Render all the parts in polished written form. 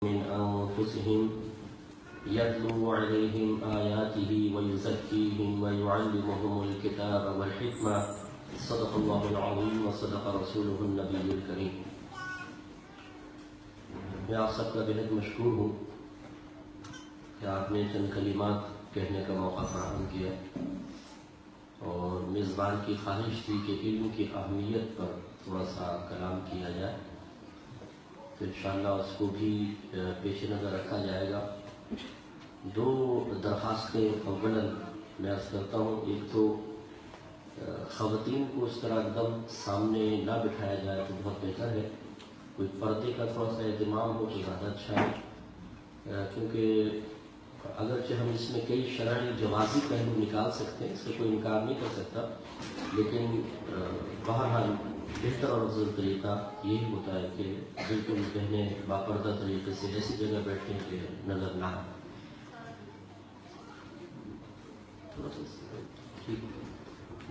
من أنفسهم يتلو عليهم آياته ويزكيهم ويعلمهم الكتاب والحكمة صدق الله العظيم وصدق رسوله النبي الكريم۔ میں آپ سب کا بہت مشکور ہوں کہ آپ نے چند کلمات کہنے کا موقع فراہم کیا اور میزبان کی خواہش تھی کہ علم کی اہمیت پر تھوڑا سا کلام کیا جائے، تو انشاءاللہ اس کو بھی پیش نظر رکھا جائے گا۔ دو درخواستیں اولا میں عرض کرتا ہوں، ایک تو خواتین کو اس طرح ایک دم سامنے نہ بٹھایا جائے تو بہت بہتر ہے، کوئی پردے کا تھوڑا سا اہتمام ہو تو زیادہ اچھا ہے، کیونکہ اگرچہ ہم اس میں کئی شرعی جوازی پہلو نکال سکتے ہیں، اس سے کوئی انکار نہیں کر سکتا، لیکن بہرحال بہتر اور افضل طریقہ یہی ہوتا ہے کہ بالکل بہنیں باپردہ طریقے سے ایسی جگہ بیٹھیں کہ نظر نہ آئے۔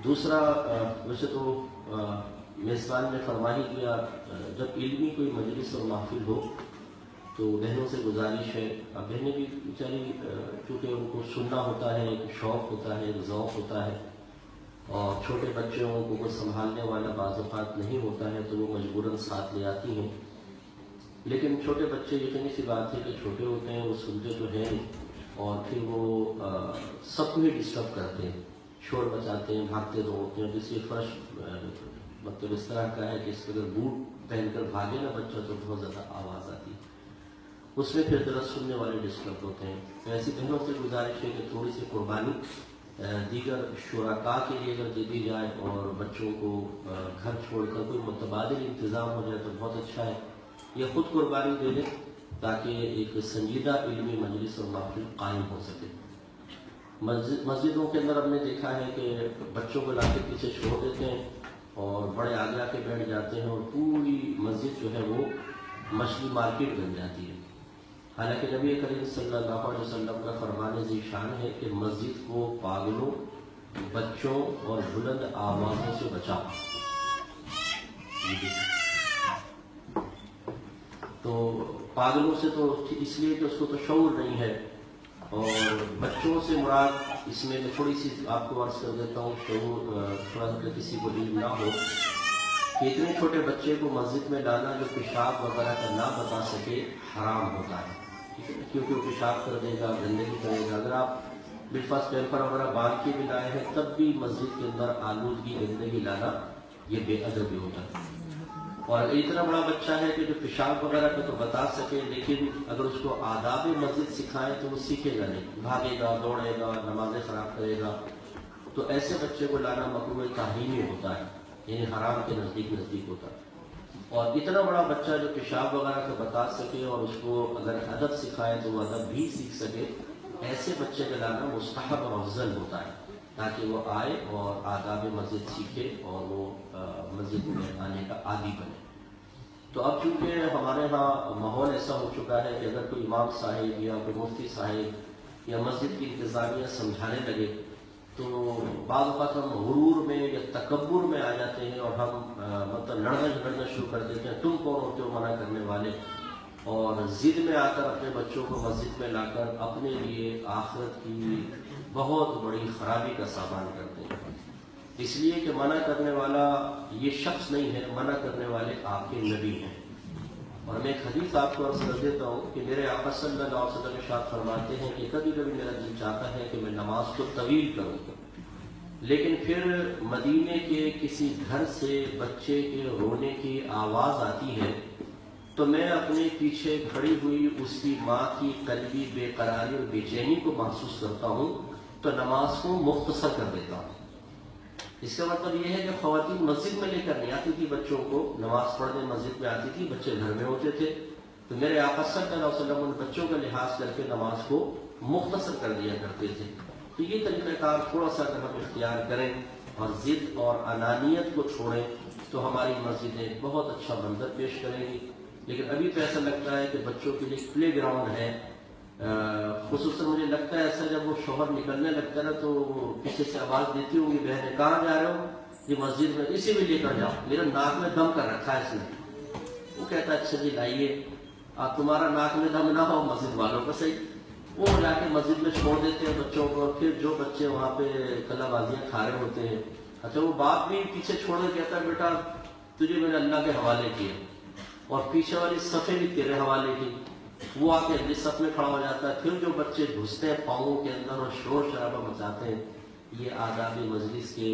دوسرا، ویسے تو میزبان نے فرما ہی دیا، جب علمی کوئی مجلس اور محفل ہو تو بہنوں سے گزارش ہے، اب بہنیں بھی بیچاری چونکہ ان کو سننا ہوتا ہے، ایک شوق ہوتا ہے، ایک ذوق ہوتا ہے، اور چھوٹے بچوں کو سنبھالنے والا بعض اوقات نہیں ہوتا ہے تو وہ مجبوراً ساتھ لے آتی ہیں، لیکن چھوٹے بچے یقینی سی بات ہے کہ چھوٹے ہوتے ہیں، وہ سنتے تو ہیں اور پھر وہ سب کو ہی ڈسٹرب کرتے ہیں، شور بچاتے ہیں، بھاگتے دوڑتے ہیں۔ جس یہ فرش مطلب اس طرح کا ہے کہ اس کے اگر بوٹ پہن کر بھاگے نا بچہ تو بہت زیادہ آواز آتی ہے، اس میں پھر درس سننے والے ڈسٹرب ہوتے ہیں۔ تو ایسی بہنوں سے گزارش ہے کہ تھوڑی سی قربانی دیگر شرکاء کے لیے اگر دے دی جائے اور بچوں کو گھر چھوڑ کر کوئی متبادل انتظام ہو جائے تو بہت اچھا ہے، یا خود قربانی دے دیں تاکہ ایک سنجیدہ علمی مجلس اور محفل قائم ہو سکے۔ مسجدوں کے اندر ہم نے دیکھا ہے کہ بچوں کو لا کے پیچھے چھوڑ دیتے ہیں اور بڑے آگے آ کے بیٹھ جاتے ہیں اور پوری مسجد جو ہے وہ مچھلی مارکیٹ بن جاتی ہے، حالانکہ نبی کریم صلی اللہ علیہ وسلم کا فرمان ذیشان ہے کہ مسجد کو پاگلوں، بچوں اور بلند آوازوں سے بچاؤ۔ تو پاگلوں سے تو اس لیے کہ اس کو تو شعور نہیں ہے، اور بچوں سے مراد اس میں تھوڑی سی آپ کو عرض کر دیتا ہوں، شعور تھوڑا سا کسی کو علم نہ ہو کہ اتنے چھوٹے بچے کو مسجد میں لانا جو پیشاب وغیرہ کا نہ بتا سکے حرام ہوتا ہے، کیونکہ وہ پیشاب کر دے گا، گندگی کرے گا۔ اگر آپ بالفاظ پیپر وغیرہ باندھ کے بھی لائے ہیں تب بھی مسجد کے اندر آلودگی گندگی لانا یہ بے ادبی ہوتا ہے۔ اور اتنا بڑا بچہ ہے کہ جو پیشاب وغیرہ کا تو بتا سکے، لیکن اگر اس کو آداب مسجد سکھائیں تو وہ سیکھے گا نہیں، بھاگے گا، دوڑے گا، نمازیں خراب کرے گا، تو ایسے بچے کو لانا مکروہ تحریمی ہوتا ہے، یعنی حرام کے نزدیک ہوتا ہے۔ اور اتنا بڑا بچہ جو پیشاب وغیرہ کو بتا سکے اور اس کو اگر ادب سکھائے تو وہ ادب بھی سیکھ سکے، ایسے بچے کا لانا مستحب اور افضل ہوتا ہے تاکہ وہ آئے اور آداب مسجد سیکھے اور وہ مسجد میں آنے کا عادی بنے۔ تو اب چونکہ ہمارے ہاں ماحول ایسا ہو چکا ہے کہ اگر کوئی امام صاحب یا کوئی مفتی صاحب یا مسجد کی انتظامیہ سمجھانے لگے تو بعض اوقات ہم غرور میں یا تکبر میں آ جاتے ہیں اور ہم مطلب لڑنا شروع کر دیتے ہیں، تم کون ہوتے ہو منع کرنے والے، اور ضد میں آ کر اپنے بچوں کو مسجد میں لا کر اپنے لیے آخرت کی بہت بڑی خرابی کا سامان کرتے ہیں۔ اس لیے کہ منع کرنے والا یہ شخص نہیں ہے، منع کرنے والے آپ کے نبی ہیں۔ اور میں ایک حدیث آپ کو عرض کر دیتا ہوں کہ میرے آقا صلی اللہ علیہ وسلم ارشاد فرماتے ہیں کہ کبھی کبھی میرا دل چاہتا ہے کہ میں نماز کو طویل کروں، لیکن پھر مدینے کے کسی گھر سے بچے کے رونے کی آواز آتی ہے تو میں اپنے پیچھے کھڑی ہوئی اس کی ماں کی قلبی بے قراری اور بے چینی کو محسوس کرتا ہوں تو نماز کو مختصر کر دیتا ہوں۔ اس کا مطلب یہ ہے کہ خواتین مسجد میں لے کر نہیں آتی تھی بچوں کو، نماز پڑھنے مسجد میں آتی تھی، بچے گھر میں ہوتے تھے، تو میرے آقا صلی اللہ علیہ وسلم ان بچوں کا لحاظ کر کے نماز کو مختصر کر دیا کرتے تھے۔ تو یہ طریقہ کار تھوڑا سا اگر ہم اختیار کریں اور ضد اور انانیت کو چھوڑیں تو ہماری مسجدیں بہت اچھا منظر پیش کریں گی۔ لیکن ابھی تو ایسا لگتا ہے کہ بچوں کے لیے پلے گراؤنڈ ہے، خصوصاً مجھے لگتا ہے ایسا جب وہ شوہر نکلنے لگتا ہے نا تو وہ پیچھے سے آواز دیتی ہوں گی، بہنیں کہاں جا رہے ہو؟ یہ مسجد میں، اسے بھی لے کر جاؤ، میرا ناک میں دم کر رکھا ہے اس نے۔ وہ کہتا ہے اچھا جی لائیے، آپ تمہارا ناک میں دم نہ ہو مسجد والوں کا صحیح، وہ جا کے مسجد میں چھوڑ دیتے ہیں بچوں کو، پھر جو بچے وہاں پہ کلا بازیاں کھا رہے ہوتے ہیں، اچھا وہ باپ بھی پیچھے چھوڑ کے کہتا ہے بیٹا تجھے میں نے اللہ کے حوالے کیا، اور پیچھے والی صفیں بھی تیرے حوالے کی، وہ آ کے اگلی صف میں کھڑا ہو جاتا ہے، پھر جو بچے گھستے ہیں پاؤں کے اندر اور شور شرابہ مچاتے ہیں، یہ آداب مجلس کے،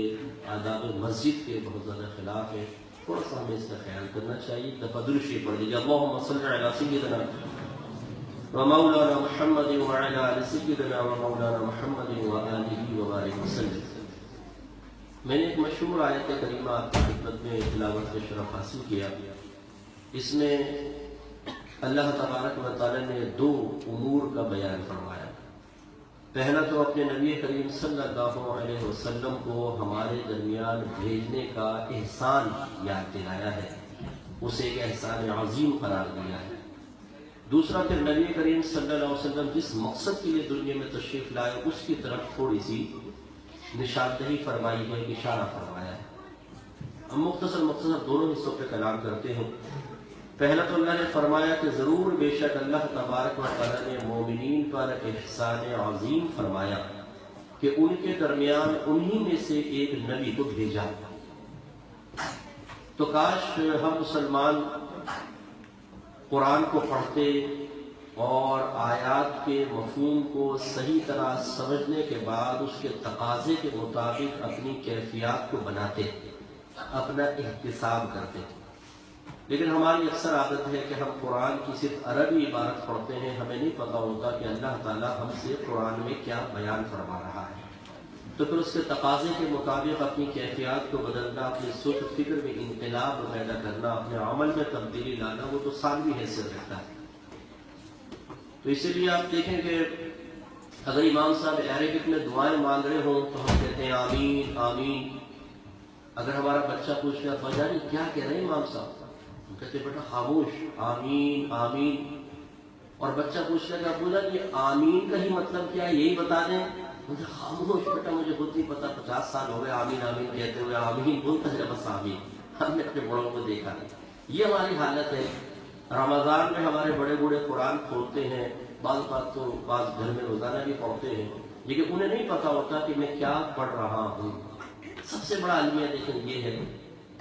آداب مسجد کے بہت زیادہ خلاف ہے، تھوڑا سا ہمیں اس کا خیال کرنا چاہیے۔ درود پڑھ لیجیے، اللہم صل علی سیدنا ومولانا محمد وعلی آل سیدنا ومولانا محمد وآلہ وبارک وسلم۔ میں نے ایک مشہور آیت کریمہ آپ کی خدمت میں تلاوت کا شرف حاصل کیا، اس میں اللہ تبارک و تعالی نے دو امور کا بیان فرمایا۔ پہلا تو اپنے نبی کریم صلی اللہ علیہ وسلم کو ہمارے درمیان بھیجنے کا احسان یاد دلایا ہے، اسے ایک احسان عظیم قرار دیا ہے۔ دوسرا پھر نبی کریم صلی اللہ علیہ وسلم جس مقصد کے لیے دنیا میں تشریف لائے اس کی طرف تھوڑی سی نشاندہی فرمائی ہے، اشارہ فرمایا ہے۔ ہم مختصر دونوں حصوں پہ کلام کرتے ہیں۔ پہلا تو اللہ نے فرمایا کہ ضرور بے شک اللہ تبارک و تعالی نے مومنین پر احسان عظیم فرمایا کہ ان کے درمیان انہی میں سے ایک نبی کو بھیجا۔ تو کاش ہم مسلمان قرآن کو پڑھتے اور آیات کے مفہوم کو صحیح طرح سمجھنے کے بعد اس کے تقاضے کے مطابق اپنی کیفیات کو بناتے، اپنا احتساب کرتے۔ لیکن ہماری اکثر عادت ہے کہ ہم قرآن کی صرف عربی عبارت پڑھتے ہیں، ہمیں نہیں پتہ ہوتا کہ اللہ تعالیٰ ہم سے قرآن میں کیا بیان فرما رہا ہے، تو پھر اس کے تقاضے کے مطابق اپنی کیفیات کو بدلنا، اپنی سوچ فکر میں انقلاب پیدا کرنا، اپنے عمل میں تبدیلی لانا، وہ تو ثانوی حیثیت رکھتا ہے۔ تو اسی لیے آپ دیکھیں کہ اگر امام صاحب عربک میں دعائیں مانگ رہے ہوں تو ہم کہتے ہیں آمین آمین۔ اگر ہمارا بچہ پوچھ رہا ابا جان کیا کہہ رہے ہیں امام صاحب، ہم کہتے ہیں بیٹا خاموش آمین آمین۔ اور بچہ پوچھ رہا کہ ابو جان یہ آمین کا ہی مطلب کیا ہے یہی بتا دیں، مجھے خاموش بیٹا مجھے خود نہیں پتا، 50 سال ہو گئے آمین آمین کہتے ہوئے، آمین بولتا ہے بس آمین۔ ہم نے اپنے بڑوں کو دیکھا نہیں، یہ ہماری حالت ہے۔ رمضان میں ہمارے بڑے بوڑھے قرآن کھولتے ہیں، بعض بات تو بعض گھر میں روزانہ بھی پڑھتے ہیں، لیکن انہیں نہیں پتا ہوتا کہ میں کیا پڑھ رہا ہوں۔ سب سے بڑا المیہ دیکھیں یہ ہے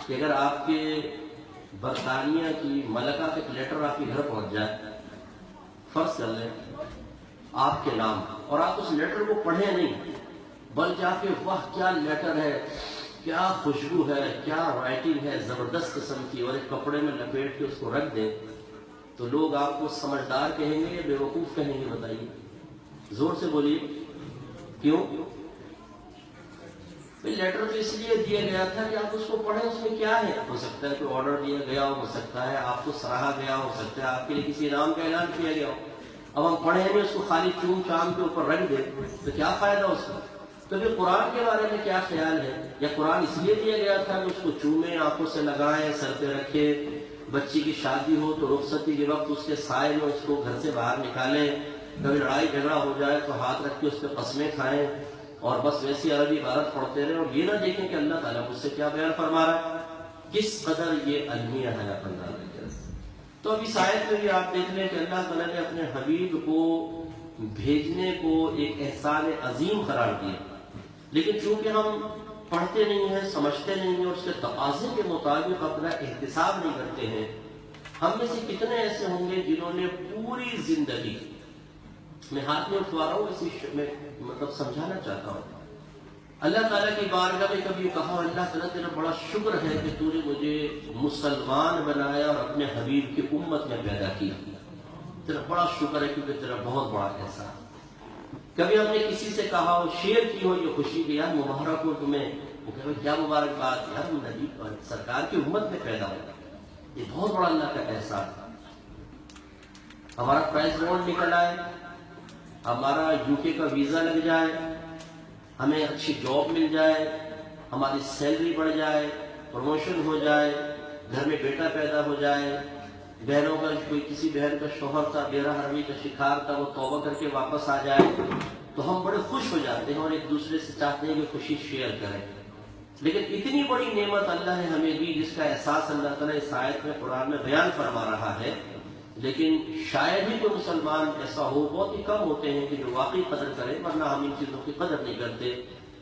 کہ اگر آپ کے برطانیہ کی ملکہ کا ایک لیٹر آپ کے گھر پہنچ جائے، فرض کر لیں آپ کے نام، اور آپ اس لیٹر کو پڑھیں نہیں بلکہ آپ کے واہ کیا لیٹر ہے، کیا خوشبو ہے، کیا رائٹنگ ہے زبردست قسم کی، اور ایک کپڑے میں لپیٹ کے اس کو رکھ دیں، تو لوگ آپ کو سمجھدار کہیں گے یا بیوقوف کہیں گے؟ بتائیے، زور سے بولیے کیوں؟ لیٹر تو اس لیے دیا گیا تھا کہ آپ اس کو پڑھیں، اس میں کیا ہے، ہو سکتا ہے کوئی آرڈر دیا گیا ہو سکتا ہے آپ کو سراہا گیا ہو سکتا ہے آپ کے لیے کسی انعام کا اعلان کیا گیا ہو۔ اب ہم پڑھیں نہیں، اس کو خالی چوم چام کے اوپر رکھ دیں تو کیا فائدہ اس کا؟ تو پھر قرآن کے بارے میں کیا خیال ہے؟ یا قرآن اس لیے دیا گیا تھا کہ اس کو چومیں، آنکھوں سے لگائیں، سر پہ رکھیں، بچی کی شادی ہو تو رخصتی کے وقت اس کے سائے میں اس کو گھر سے باہر نکالیں، کبھی لڑائی جھگڑا ہو جائے تو ہاتھ رکھ کے اس پہ قسمیں کھائیں، اور بس ویسی عربی عبارت پڑھتے رہیں، اور یہ نہ دیکھیں کہ اللہ تعالیٰ مجھ سے کیا بیان فرما رہا ہے، کس قدر یہ المیہ ہے اپن ڈال۔ تو اب اس آیت میں بھی آپ دیکھ لیں کہ اللہ تعالیٰ نے اپنے حبیب کو بھیجنے کو ایک احسان عظیم قرار دیا، لیکن چونکہ ہم پڑھتے نہیں ہیں، سمجھتے نہیں ہیں، اور اس کے تقاضے کے مطابق اپنا احتساب نہیں کرتے ہیں، ہم میں سے کتنے ایسے ہوں گے جنہوں نے پوری زندگی، میں ہاتھ میں اٹھوا رہا ہوں اسی میں مطلب سمجھانا چاہتا ہوں، اللہ تعالیٰ کی بارگاہ میں کبھی کہا اللہ تعالیٰ تیرا بڑا شکر ہے کہ تو نے مجھے مسلمان بنایا اور اپنے حبیب کی امت میں پیدا کیا، تیرا بڑا شکر ہے کیونکہ تیرا بہت بڑا احسان۔ کبھی ہم نے کسی سے کہا ہو، شیئر کی ہو یہ خوشی کہ یار مبارک ہو تمہیں، وہ کہ کیا مبارک بات، یار نبی سرکار کی امت میں پیدا ہوا، یہ بہت بڑا اللہ کا احسان۔ ہمارا پرائز بانڈ نکل آئے، ہمارا UK کا ویزا لگ جائے، ہمیں اچھی جاب مل جائے، ہماری سیلری بڑھ جائے، پروموشن ہو جائے، گھر میں بیٹا پیدا ہو جائے، بہنوں کا کوئی کسی بہن کا شوہر تھا بے رحمی کا شکار تھا وہ توبہ کر کے واپس آ جائے، تو ہم بڑے خوش ہو جاتے ہیں اور ایک دوسرے سے چاہتے ہیں کہ خوشی شیئر کریں۔ لیکن اتنی بڑی نعمت اللہ نے ہمیں دی جس کا احساس اللہ تعالیٰ اس آیت میں قرآن میں بیان فرما رہا ہے لیکن شاید ہی کوئی مسلمان ایسا ہو، بہت ہی کم ہوتے ہیں کہ جو واقعی قدر کریں، ورنہ ہم ان چیزوں کی قدر نہیں کرتے،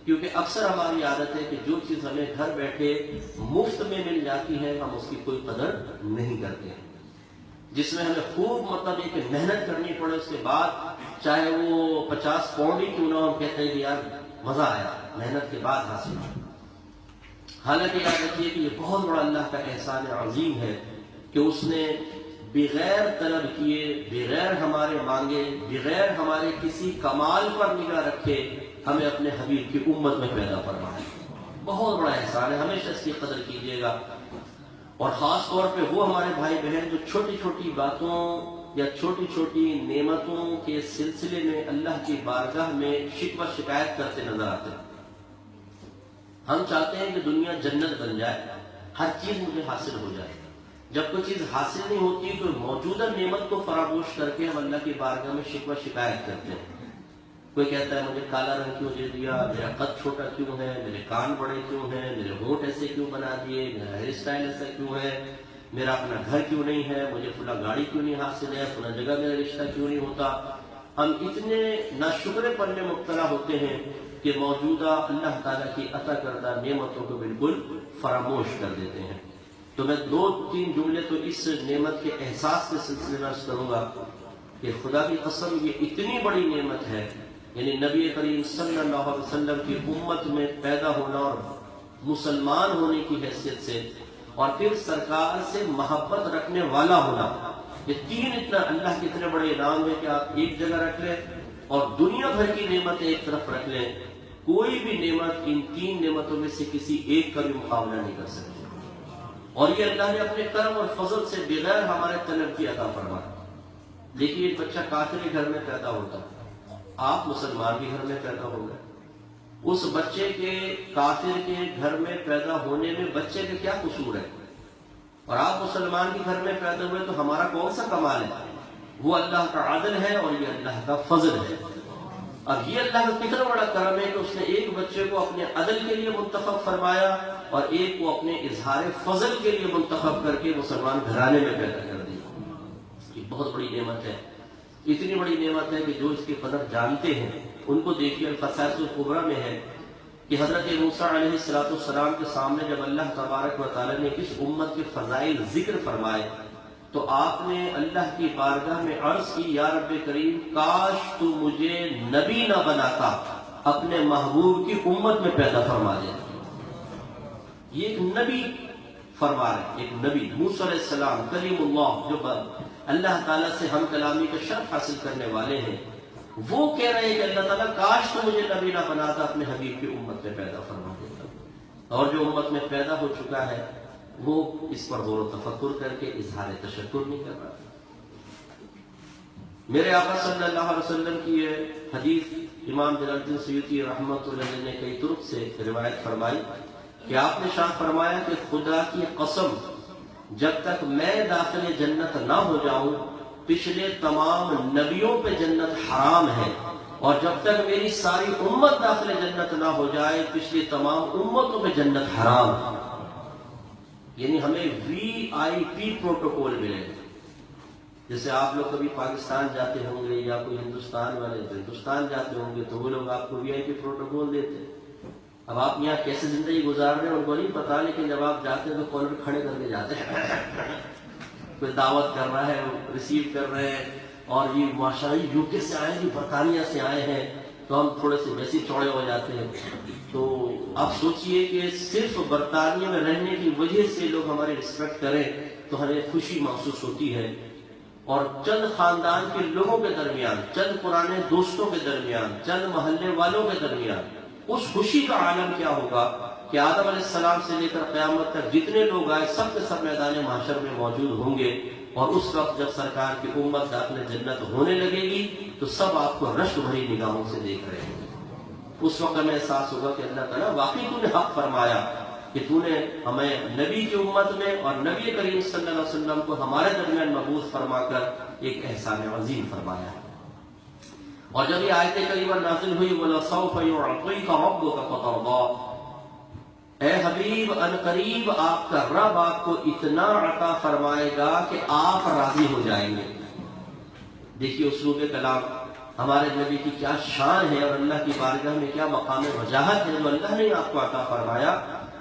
کیونکہ اکثر ہماری عادت ہے کہ جو چیز ہمیں گھر بیٹھے مفت میں مل جاتی ہے ہم اس کی کوئی قدر نہیں کرتے ہیں۔ جس میں ہمیں خوب مطلب ایک محنت کرنی پڑے، اس کے بعد چاہے وہ 50 پاؤنڈ ہی کیوں نہ ہو، ہم کہتے ہیں کہ یار مزہ آیا، محنت کے بعد حاصل ہوا۔ حالانکہ یاد رکھیے کہ یہ بہت بڑا اللہ کا احسان عظیم ہے کہ اس نے بغیر طلب کیے، بغیر ہمارے مانگے، بغیر ہمارے کسی کمال پر نگاہ رکھے ہمیں اپنے حبیب کی امت میں پیدا فرمایا۔ بہت بڑا احسان ہے، ہمیشہ اس کی قدر کیجیے گا۔ اور خاص طور پہ وہ ہمارے بھائی بہن جو چھوٹی چھوٹی باتوں یا چھوٹی چھوٹی نعمتوں کے سلسلے میں اللہ کی بارگاہ میں شکوہ شکایت کرتے نظر آتے ہیں۔ ہم چاہتے ہیں کہ دنیا جنت بن جائے، ہر چیز مجھے حاصل ہو جائے۔ جب کوئی چیز حاصل نہیں ہوتی تو موجودہ نعمت کو فراموش کر کے ہم اللہ کی بارگاہ میں شکوہ شکایت کرتے ہیں۔ کوئی کہتا ہے مجھے کالا رنگ کیوں دے دیا، میرا قد چھوٹا کیوں ہے، میرے کان بڑے کیوں ہیں، میرے ہونٹ ایسے کیوں بنا دیے، میرا ہیئر اسٹائل ایسا کیوں ہے، میرا اپنا گھر کیوں نہیں ہے، مجھے فلاں گاڑی کیوں نہیں حاصل ہے، فلاں جگہ میرا رشتہ کیوں نہیں ہوتا۔ ہم اتنے ناشکرے پن میں مبتلا ہوتے ہیں کہ موجودہ اللہ تعالیٰ کی عطا کردہ نعمتوں کو بالکل فراموش کر دیتے ہیں۔ تو میں 2-3 جملے تو اس نعمت کے احساس کے سلسلے میں عرض کروں گا کہ خدا کی قسم یہ اتنی بڑی نعمت ہے، یعنی نبی کریم صلی اللہ علیہ وسلم کی امت میں پیدا ہونا اور مسلمان ہونے کی حیثیت سے، اور پھر سرکار سے محبت رکھنے والا ہونا، یہ 3 اتنا اللہ کے اتنے بڑے انعام ہے کہ آپ ایک جگہ رکھ لیں اور دنیا بھر کی نعمتیں ایک طرف رکھ لیں، کوئی بھی نعمت ان 3 نعمتوں میں سے کسی ایک کا بھی مقابلہ نہیں کر سکتی۔ اور یہ اللہ نے اپنے کرم اور فضل سے بغیر ہمارے طلب کی عطا فرمایا۔ دیکھیے ایک بچہ کافر کے گھر میں پیدا ہوتا ہے، آپ مسلمان کے گھر میں پیدا ہو گئے، اس بچے کے کافر کے گھر میں پیدا ہونے میں بچے کا کیا قصور ہے؟ اور آپ مسلمان کے گھر میں پیدا ہوئے تو ہمارا کون سا کمال ہے؟ وہ اللہ کا عدل ہے اور یہ اللہ کا فضل ہے۔ اب یہ اللہ کا کتنا بڑا کرم ہے کہ اس نے ایک بچے کو اپنے عدل کے لیے منتخب فرمایا اور ایک کو اپنے اظہار فضل کے لیے منتخب کر کے مسلمان گھرانے میں پیدا کر دیا۔ یہ بہت بڑی نعمت ہے، اتنی بڑی نعمت ہے کہ جو اس کی قدر جانتے ہیں ان کو دیکھیے الخصائص الکبریٰ میں ہے کہ حضرت موسیٰ علیہ السلام کے سامنے جب اللہ تبارک و تعالیٰ نے اس امت کے فضائل ذکر فرمائے تو آپ نے اللہ کی بارگاہ میں عرض کی، یا رب کریم کاش تو مجھے نبی نہ بناتا، اپنے محبوب کی امت میں پیدا فرما دے۔ یہ ایک نبی فرما رہے، ایک نبی موسیٰ علیہ السلام کلیم اللہ جو اللہ تعالیٰ سے ہم کلامی کا شرف حاصل کرنے والے ہیں، وہ کہہ رہے ہیں کہ اللہ تعالیٰ کاش تو مجھے نبی نہ بناتا، اپنے حبیب کی امت میں پیدا فرما دیتا۔ اور جو امت میں پیدا ہو چکا ہے وہ اس پر غور و تفکر کر کے اظہار تشکر نہیں کر رہا۔ میرے آقا صلی اللہ علیہ وسلم کی یہ حدیث امام جلال الدین سیوطی رحمۃ اللہ علیہ نے کئی طرق سے روایت فرمائی کہ آپ نے شان فرمایا کہ خدا کی قسم جب تک میں داخل جنت نہ ہو جاؤں پچھلے تمام نبیوں پہ جنت حرام ہے، اور جب تک میری ساری امت داخل جنت نہ ہو جائے پچھلی تمام امتوں پہ جنت حرام ہے۔ یعنی ہمیں VIP پروٹوکول ملے، جیسے آپ لوگ کبھی پاکستان جاتے ہوں گے یا کوئی ہندوستان والے تو ہندوستان جاتے ہوں گے تو وہ لوگ آپ کو VIP پروٹوکول دیتے۔ اب آپ یہاں کیسے زندگی گزار رہے ہیں ان کو نہیں پتا، لیکن جب آپ جاتے ہیں تو کالر کھڑے کر کے جاتے ہیں، کوئی دعوت کر رہا ہے، ریسیو کر رہے ہیں، اور یہ ماشاءاللہ UK سے آئے ہیں، برطانیہ سے آئے ہیں، تو ہم تھوڑے سے ویسے چوڑے ہو جاتے ہیں۔ تو آپ سوچئے کہ صرف برطانیہ میں رہنے کی وجہ سے لوگ ہماری رسپیکٹ کریں تو ہمیں خوشی محسوس ہوتی ہے، اور چند خاندان کے لوگوں کے درمیان، چند پرانے دوستوں کے درمیان، چند محلے والوں کے درمیان اس خوشی کا عالم کیا ہوگا کہ آدم علیہ السلام سے لے کر قیامت تک جتنے لوگ آئے سب کے سب میدان محشر میں موجود ہوں گے، اور اس وقت جب سرکار کی امت داخل جنت ہونے لگے گی تو سب آپ کو رشک بھری نگاہوں سے دیکھ رہے ہیں۔ اس وقت ہمیں احساس ہوگا کہ اللہ تعالیٰ واقعی تو نے حق فرمایا کہ تو نے ہمیں نبی کی امت میں اور نبی کریم صلی اللہ علیہ وسلم کو ہمارے درمیان مبعوث فرما کر ایک احسان عظیم فرمایا۔ اور جب یہ آیت کریمہ نازل ہوئی وَلَسَوْفَ يُعْطِيكَ رَبُّكَ فَتَرْضَىٰ، اے حبیب ان قریب آپ کا رب آپ کو اتنا عطا فرمائے گا کہ آپ راضی ہو جائیں گے. دیکھیے اسلوب کلام ہمارے نبی کی کیا شان ہے اور اللہ کی بارگاہ میں کیا مقام وجاہت ہے جو اللہ نے آپ کو عطا فرمایا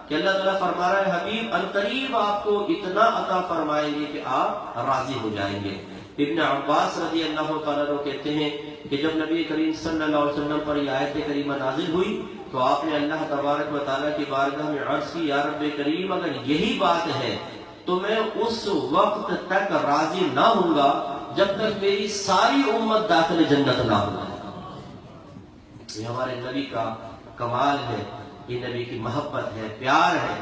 کہ اللہ تعالیٰ فرما رہا ہے حبیب ان قریب آپ کو اتنا عطا فرمائیں گے کہ آپ راضی ہو جائیں گے. ابن عباس رضی اللہ تعالیٰ عنہ کہتے ہیں کہ جب نبی کریم صلی اللہ علیہ وسلم پر یہ آیت کریمہ نازل ہوئی تو آپ نے اللہ تبارک و تعالیٰ کی بارگاہ میں عرض کی یا رب کریم اگر یہی بات ہے تو میں اس وقت تک راضی نہ ہوں گا جب تک میری ساری امت داخل جنت نہ ہو. یہ ہمارے نبی کا کمال ہے، یہ نبی کی محبت ہے، پیار ہے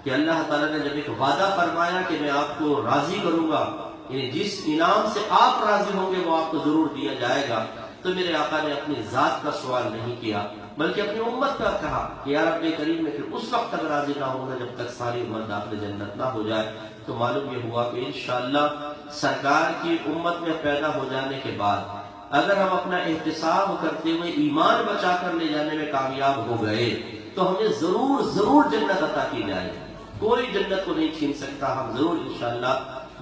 کہ اللہ تعالیٰ نے جب ایک وعدہ فرمایا کہ میں آپ کو راضی کروں گا، یعنی جس انعام سے آپ راضی ہوں گے وہ آپ کو ضرور دیا جائے گا، تو میرے آقا نے اپنی ذات کا سوال نہیں کیا بلکہ اپنی امت کا کہا کہ یا رب کریم میں پھر اس وقت تک راضی نہ ہوں گا جب تک ساری امت داخل جنت نہ ہو جائے. تو معلوم یہ ہوا کہ انشاءاللہ سرکار کی امت میں پیدا ہو جانے کے بعد اگر ہم اپنا احتساب کرتے ہوئے ایمان بچا کر لے جانے میں کامیاب ہو گئے تو ہمیں ضرور جنت عطا کی جائے. کوئی جنت کو نہیں چھین سکتا، ہم ضرور انشاءاللہ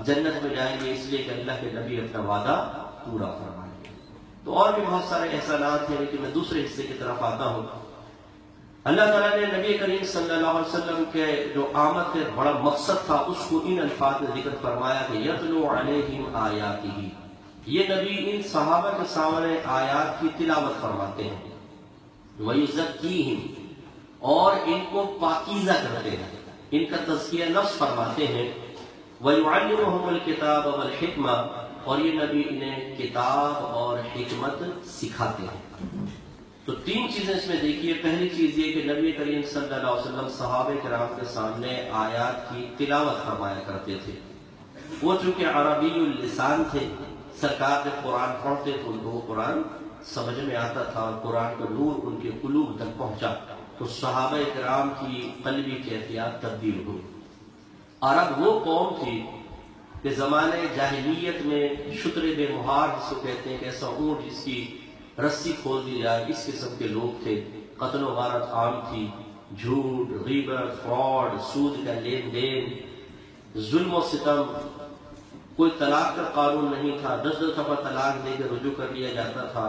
جنت میں جائیں گے اس لیے کہ اللہ کے نبی اپنا وعدہ پورا فرمائیں گے. تو اور بھی بہت سارے احسانات ہیں لیکن میں دوسرے حصے کی طرف آتا ہوں. اللہ تعالیٰ نے نبی کریم صلی اللہ علیہ وسلم کے جو آمد کا بڑا مقصد تھا اس کو ان الفاظ میں ذکر فرمایا کہ یتلو علیہم آیاتہ، یہ نبی ان صحابہ کے سامنے آیات کی تلاوت فرماتے ہیں. وَيُزَكِّيهِمْ، اور ان کو پاکیزہ کرتے ہیں، ان کا تزکیہ نفس فرماتے ہیں. وَيُعَلِّمُهُمُ الْكِتَابَ وَالْحِكْمَةَ، اور یہ نبی انہیں کتاب اور حکمت سکھاتے ہیں. تو تین چیزیں اس میں دیکھیے. پہلی چیز یہ کہ نبی کریم صلی اللہ علیہ وسلم صحابہ کرام کے سامنے آیات کی تلاوت فرمایا کرتے تھے. وہ چونکہ عربی اللسان تھے، سرکار جب قرآن پڑھتے تو ان کو قرآن سمجھ میں آتا تھا اور قرآن کا نور ان کے قلوب تک پہنچا تو صحابہ کرام کی قلبی کیفیات تبدیل ہوئی. عرب وہ قوم تھی کہ زمانے جاہلیت میں شتر بے مہار جس کو کہتے ہیں کہ ایسا اونٹ جس کی رسی کھول دی جائے، اس قسم کے لوگ تھے. قتل و غارت عام تھی، جھوٹ، غیبت، فراڈ، سود کا لین دین، ظلم و ستم. کوئی طلاق کا قانون نہیں تھا، 10 دفعہ طلاق دے کے رجوع کر لیا جاتا تھا.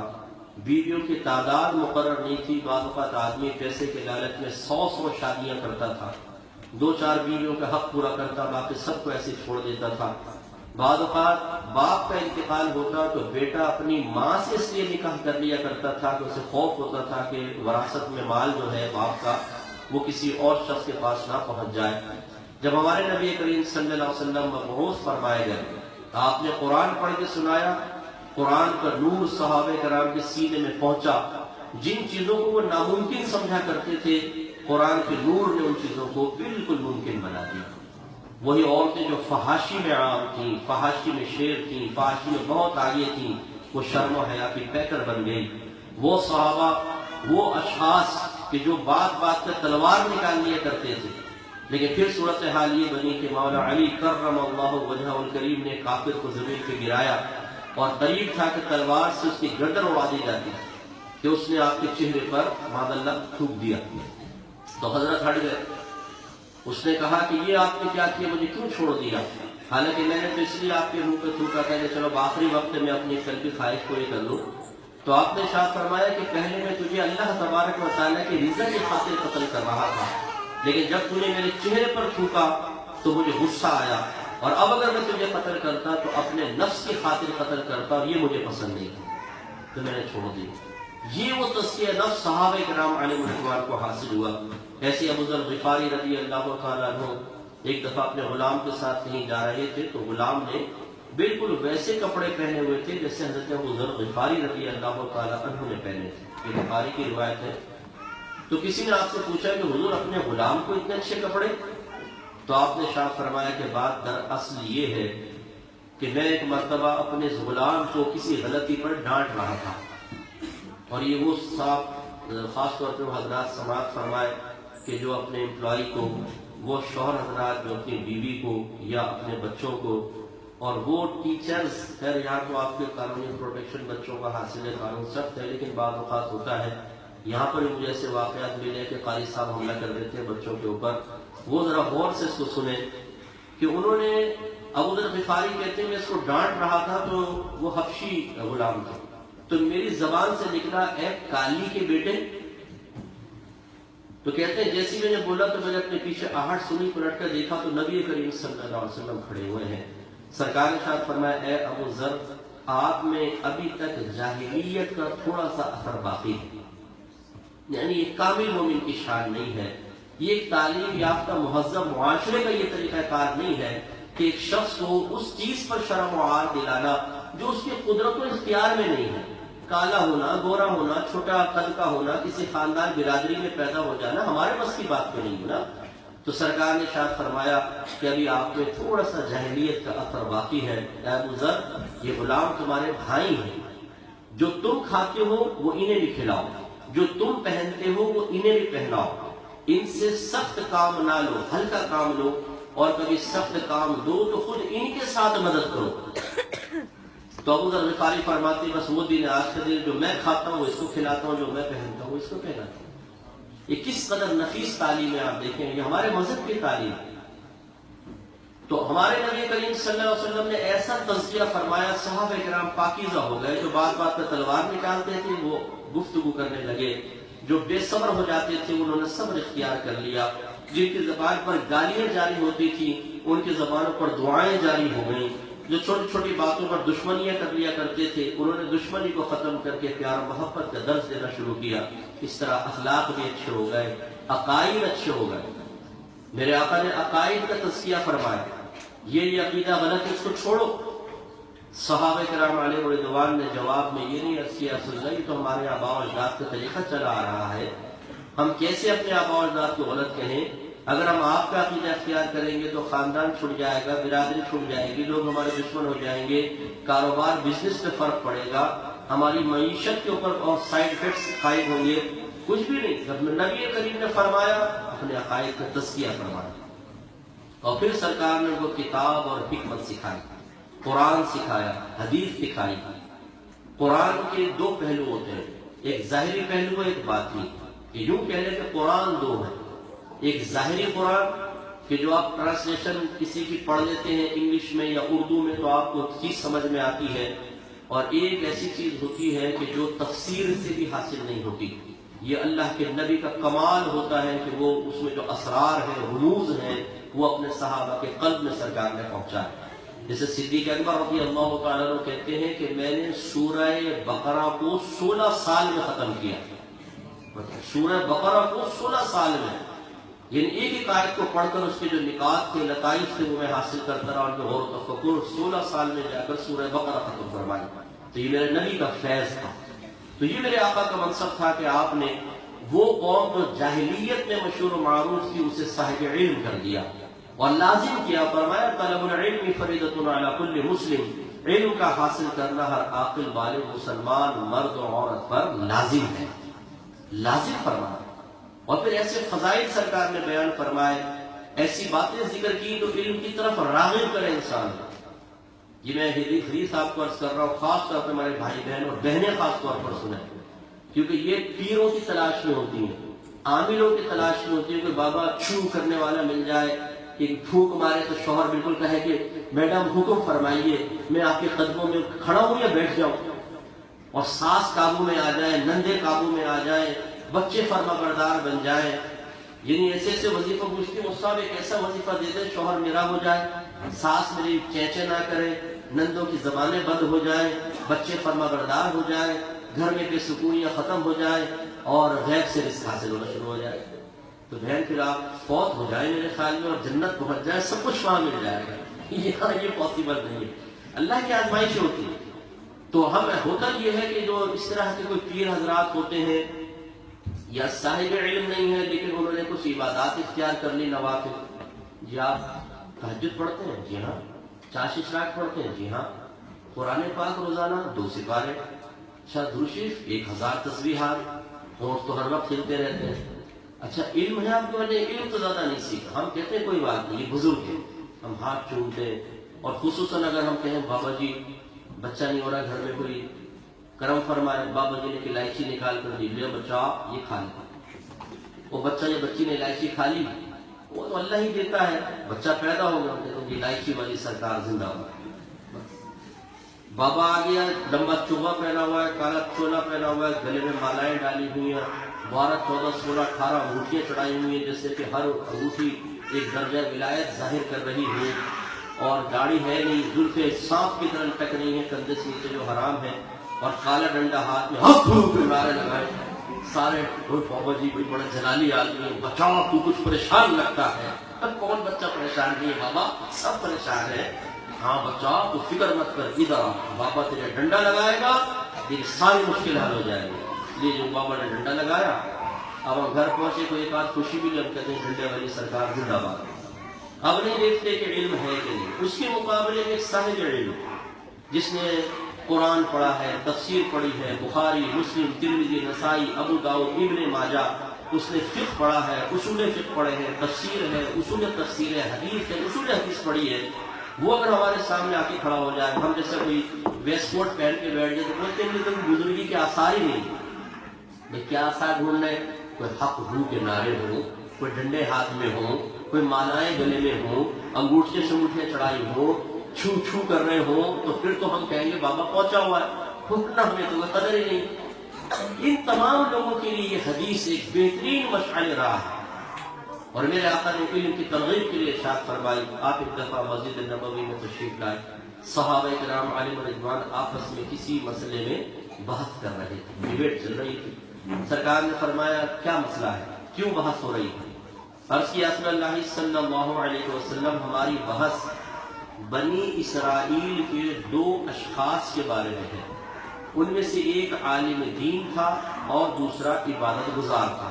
بیویوں کی تعداد مقرر نہیں تھی، بعض اوقات آدمی پیسے کے لالچ میں 100 شادیاں کرتا تھا، 2-4 بیویوں کا حق پورا کرتا، باقی سب کو ایسے چھوڑ دیتا تھا. بعض اوقات باپ کا انتقال ہوتا تو بیٹا اپنی ماں سے اس لیے نکاح کر لیا کرتا تھا کہ اسے خوف ہوتا تھا کہ وراثت میں مال جو ہے باپ کا وہ کسی اور شخص کے پاس نہ پہنچ جائے. جب ہمارے نبی کریم صلی اللہ علیہ وسلم مبعوث فرمائے گئے، آپ نے قرآن پڑھ کے سنایا، قرآن کا نور صحابہ کرام کے سینے میں پہنچا. جن چیزوں کو وہ ناممکن سمجھا کرتے تھے قرآن کے نور نے ان چیزوں کو بالکل ممکن بنا دیا. وہی عورتیں جو فحاشی میں عام تھیں، فحاشی میں شیر تھیں، فحاشی میں بہت آگے تھیں، وہ شرم و حیا کی پیکر بن گئی. وہ صحابہ، وہ اشخاص کہ جو بات بات پہ تلوار نکال لیا کرتے تھے، لیکن پھر صورتحال یہ بنی کہ مولا علی کرم اللہ وجہہ الکریم نے کافر کو زمین پہ گرایا اور قریب تھا کہ تلوار سے اس کی گردن اڑا دی جاتی کہ اس نے آپ کے چہرے پر معاذ اللہ تھوک دیا. تو حضرت ہٹ گئے. اس نے کہا کہ یہ آپ نے کیا کیا، مجھے کیوں چھوڑ دیا؟ حالانکہ میں نے تو اس لیے آپ کے منہ پہ تھوکا تھا کہ چلو آخری وقت میں اپنی قلبی خواہش پوری کر لوں. تو آپ نے ارشاد فرمایا کہ پہلے میں تجھے اللہ تبارک و تعالیٰ کی رضا کی خاطر قتل کر رہا تھا، لیکن جب تو نے میرے چہرے پر تھوکا تو مجھے غصہ آیا، اور اب اگر میں تجھے قتل کرتا تو اپنے نفس کی خاطر قتل کرتا اور یہ مجھے پسند نہیں تھا، تو میں نے چھوڑ دیا. یہ وہ تزکیہ نفس صحابہ کرام علیہ الرضوان کو حاصل ہوا. ایسے ابو ذر غفاری رضی اللہ تعالیٰ عنہ ایک دفعہ اپنے غلام کے ساتھ کہیں جا رہے تھے تو غلام نے بالکل ویسے کپڑے پہنے ہوئے تھے جیسے حضرت ابو ذر غفاری رضی اللہ تعالیٰ عنہ نے پہنے تھے. یہ بخاری کی روایت ہے. تو کسی نے آپ سے پوچھا کہ حضور اپنے غلام کو اتنے اچھے کپڑے؟ تو آپ نے ارشاد فرمایا کہ بات دراصل یہ ہے کہ میں ایک مرتبہ اپنے غلام کو کسی غلطی پر ڈانٹ رہا تھا، اور یہ وہ صاحب خاص طور پہ وہ حضرات سماعت فرمائے کہ جو اپنے امپلائی کو، وہ شوہر حضرات جو اپنی بیوی کو یا اپنے بچوں کو، اور وہ ٹیچرز، خیر یہاں تو آپ کے قانونی پروٹیکشن بچوں کا حاصل ہے، قانون سخت ہے، لیکن بعض اوقات ہوتا ہے یہاں پر مجھے ایسے واقعات ملے کہ قاری صاحب حملہ کر رہے تھے بچوں کے اوپر. وہ ذرا غور سے اس کو سنیں کہ انہوں نے ابو ذر غفاری کہتے ہیں میں اس کو ڈانٹ رہا تھا تو وہ حبشی غلام تھا تو میری زبان سے نکلا اے کالی کے بیٹے. تو کہتے ہیں جیسی میں نے بولا تو میں نے اپنے پیچھے آہٹ سنی, پلٹ کر دیکھا تو نبی کریم صلی اللہ علیہ وسلم کھڑے ہوئے ہیں. سرکار نے ارشاد فرمایا اے ابو ذر آپ میں ابھی تک جاہلیت کا تھوڑا سا اثر باقی ہے, یعنی یہ کامل مومن کی شان نہیں ہے. یہ ایک تعلیم یافتہ مہذب معاشرے کا یہ طریقہ کار نہیں ہے کہ ایک شخص کو اس چیز پر شرم و عار دلانا جو اس کی قدرت و اختیار میں نہیں ہے. کالا ہونا, گورا ہونا, چھوٹا قد کا ہونا, کسی خاندان برادری میں پیدا ہو جانا ہمارے بس کی بات پہ نہیں ہونا. تو سرکار نے ارشاد فرمایا کہ ابھی آپ میں تھوڑا سا جاہلیت کا اثر باقی ہے. اے ابو ذر یہ غلام تمہارے بھائی ہیں, جو تم کھاتے ہو وہ انہیں بھی کھلاؤ, جو تم پہنتے ہو وہ انہیں بھی پہناؤ. ان سے سخت کام نہ لو, ہلکا کام لو, اور کبھی سخت کام دو تو خود ان کے ساتھ مدد کرو. تو ابو ذر غفاری فرماتے بس وہ دن آج کا دن جو میں کھاتا ہوں وہ اس کو کھلاتا ہوں, جو میں پہنتا ہوں وہ اس کو پہناتا ہوں. یہ کس قدر نفیس تعلیم ہے آپ دیکھیں, یہ ہمارے مذہب کی تعلیم ہے. تو ہمارے نبی کریم صلی اللہ علیہ وسلم نے ایسا تزکیہ فرمایا, صحابہ کرام پاکیزہ ہو گئے. جو بات بات پہ تلوار نکالتے تھے وہ گفتگو کرنے لگے, جو بے صبر ہو جاتے تھے انہوں نے صبر اختیار کر لیا, جن کی زبان پر گالیاں جاری ہوتی تھی ان کی زبانوں پر دعائیں جاری ہو گئیں, جو چھوٹی چھوٹی باتوں پر دشمنیاں کر لیا کرتے تھے انہوں نے دشمنی کو ختم کر کے پیار محبت کا درس دینا شروع کیا. اس طرح اخلاق بھی اچھے ہو گئے, عقائد اچھے ہو گئے. میرے آقا نے عقائد کا تزکیہ فرمایا, یہ عقیدہ غلط ہے اس کو چھوڑو. صحابہ کرام علیہ رضوان نے جواب میں یہ نہیں عرض کیا رسول اللہ یہ تو ہمارے آباء و اجداد کا طریقہ چلا آ رہا ہے, ہم کیسے اپنے آباء و اجداد کو غلط کہیں. اگر ہم آپ کا عقیدہ اختیار کریں گے تو خاندان چھوٹ جائے گا, برادری چھوٹ جائے گی, لوگ ہمارے دشمن ہو جائیں گے, کاروبار بزنس پہ فرق پڑے گا, ہماری معیشت کے اوپر اور سائیڈ افیکٹس قائم ہوں گے. کچھ بھی نہیں, جب نبی کریم نے فرمایا اپنے عقائد کا تزکیہ فرمایا. اور پھر سرکار نے ان کو کتاب اور حکمت سکھائی, قرآن سکھایا, حدیث سکھائی. قرآن کے دو پہلو ہوتے ہیں, ایک ظاہری پہلو ہے ایک باطنی. کہ یوں کہہ لیں کہ قرآن دو ہیں, ایک ظاہری قرآن کہ جو آپ ٹرانسلیشن کسی کی پڑھ لیتے ہیں انگلش میں یا اردو میں تو آپ کو چیز سمجھ میں آتی ہے, اور ایک ایسی چیز ہوتی ہے کہ جو تفسیر سے بھی حاصل نہیں ہوتی. یہ اللہ کے نبی کا کمال ہوتا ہے کہ وہ اس میں جو اسرار ہیں, رموز ہیں, وہ اپنے صحابہ کے قلب میں سرکار نے پہنچایا. جیسے صدیق اکبر رضی اللہ تعالیٰ عنہ کہتے ہیں کہ میں نے سورہ بقرہ کو 16 سال میں ختم کیا. سورہ بقرہ کو 16 سال میں, یعنی ایک ایک آیت کو پڑھ کر اس کے جو نکات تھے, لطائف تھے, وہ میں حاصل کرتا رہا, اور جو غور و تفکر 16 سال میں جا کر سورہ بقرہ ختم فرمائی. تو یہ میرے نبی کا فیض تھا. تو یہ میرے آقا کا منصب تھا کہ آپ نے وہ قوم جو جاہلیت میں مشہور و معروف تھی اسے صاحب علم کر دیا اور لازم کیا. فرمایا طلب العلم فریضۃ علی کل مسلم, علم کا حاصل کرنا ہر عاقل بالغ مسلمان مرد و عورت پر لازم ہے, لازم فرمایا. اور پھر ایسے فضائل سرکار نے بیان فرمائے, ایسی باتیں ذکر کی تو علم کی طرف راغب کرے انسان. یہ میں حدیث صاحب کو عرض کر رہا ہوں, خاص طور پہ ہمارے بھائی بہن اور بہنیں خاص طور پر سنیں, کیونکہ یہ پیروں کی تلاش میں ہوتی ہیں, عاملوں کی تلاش میں ہوتی ہے. کہ بابا چھو کرنے والا مل جائے, کہ پھونک مارے تو شوہر بالکل کہے کہ میڈم حکم فرمائیے, میں آپ کے قدموں میں کھڑا ہوں یا بیٹھ جاؤں. اور ساس قابو میں آ جائے, نندے قابو میں آ جائے, بچے فرما بردار بن جائے. یعنی ایسے ایسے وظیفہ پوچھتے ہیں, صاحب ایک ایسا وظیفہ دے دیں شوہر میرا ہو جائے, ساس میری چینچے نہ کرے, نندوں کی زبانیں بند ہو جائیں, بچے فرما بردار ہو جائے, گھر میں بے سکونیاں ختم ہو جائے, اور غیب سے رزق حاصل ہونا شروع ہو جائے. تو بہن پھر آپ فوت ہو جائیں میرے خیال میں, اور جنت پہنچ جائے, سب کچھ وہاں مل جائے گا. یہ پاسبل نہیں ہے, اللہ کی آزمائش ہوتی ہے. تو ہم ہوتا یہ ہے کہ جو اس طرح کے کوئی پیر حضرات ہوتے ہیں یا صاحب علم نہیں ہے لیکن انہوں نے کچھ عبادات اختیار کر لی, نوافل. جی آپ تہجد پڑھتے ہیں؟ جی ہاں. چاش اشراق پڑھتے ہیں؟ جی ہاں. قرآن پاک روزانہ 2 سپارے. اچھا درود شریف 1000 تسبیحات, ہونٹ تو ہر وقت کھلتے رہتے ہیں. اچھا علم ہے آپ کو؟ میں نے علم تو زیادہ نہیں سیکھا. ہم کہتے ہیں کوئی بات نہیں, یہ بزرگ ہے, ہم ہاتھ چومتے ہیں. اور خصوصاً اگر ہم کہیں بابا جی بچہ نہیں ہو رہا, گھر میں کوئی کرم فرمائے، بابا جی نے ایک الائچی نکال کر دی، لے بچہ یہ کھا لے۔ وہ بچہ یا بچی نے الائچی کھا لی، وہ تو اللہ ہی دیتا ہے، بچہ پیدا ہو گیا، کہ الائچی والی سرکار زندہ ہو۔ بابا آ گیا، لمبا چوبا پہنا ہوا ہے، کالا چولا پہنا ہوا ہے، گلے میں مالائیں ڈالی ہوئی ہیں، 12 14 16 18 انگوٹھیاں چڑھائی ہوئی ہیں، جیسے کہ ہر انگوٹھی ایک درجہ ولایت ظاہر کر رہی ہے، اور داڑھی ہے نہیں، زلفیں سانپ کی طرح لٹک رہی ہیں کندھے سے نیچے جو حرام ہے، اور کالا ڈنڈا ہاتھ میں نعرے لگائے سارے۔ بابا جی کوئی بڑا جلالی آدمی، بچاؤ تو کچھ پریشان لگتا ہے۔ اب کون بچہ پریشان نہیں ہے بابا، سب پریشان ہے۔ ہاں بچہ تو فکر مت کر، ادھر بابا تیرے ڈنڈا لگائے گا، تیری ساری مشکل حل ہو جائے گی۔ یہ جو بابا نے ڈنڈا لگایا، اب ہم گھر پہنچے، کوئی ایک آدھ خوشی بھی نہیں، ہم کہتے ہیں ڈنڈے والی سرکار زندہ باد۔ اب نہیں دیکھتے کہ علم ہے کہ نہیں، اس کے مقابلے میں ایک صاحب علم جس نے قرآن پڑھا ہے، تفسیر پڑھی ہے، بخاری، مسلم، ترمذی، نسائی، ابو داؤد، ابن ماجہ، اس نے فقہ پڑھا ہے، اصول فقہ پڑھے ہیں، تفسیر ہے، اصول تفسیر ہے، حدیث ہے، اصول حدیث پڑھی ہے، وہ اگر ہمارے سامنے آ کے کھڑا ہو جائے، ہم جیسے کوئی ویسٹ کوٹ پہن کے بیٹھ جائے تو بولتے ہیں کہ بزرگی کے آثار ہی نہیں۔ بھائی کیا آثار ڈھونڈ رہے؟ کوئی حق ہو کے نعرے ہوں، کوئی ڈنڈے ہاتھ میں ہوں، کوئی مالائیں گلے میں ہوں، انگوٹھیاں شنگوٹھیاں چڑھائی ہوں، چھو چھو کر رہے ہوں، تو پھر تو ہم کہیں گے بابا پہنچا ہوا ہے، ٹھوکنا ہمیں تو قدر ہی نہیں۔ ان تمام لوگوں کے لیے یہ حدیث ایک بہترین مشعل راہ ہے۔ اور میرے آقا نے علم کی ترغیب کے لیے ارشاد فرمائی، آپ ایک دفعہ مسجد نبوی میں تشریف لائے، صحابہ کرام علیہ رضوان آپس میں کسی مسئلے میں بحث کر رہے تھے، ڈیبیٹ چل رہی تھی۔ سرکار نے فرمایا کیا مسئلہ ہے، کیوں بحث ہو رہی ہے؟ عرض کیا رسول اللہ صلی اللہ علیہ وسلم، ہماری بحث بنی اسرائیل کے 2 اشخاص کے بارے میں ہے، ان میں سے ایک عالم دین تھا اور دوسرا عبادت گزار تھا۔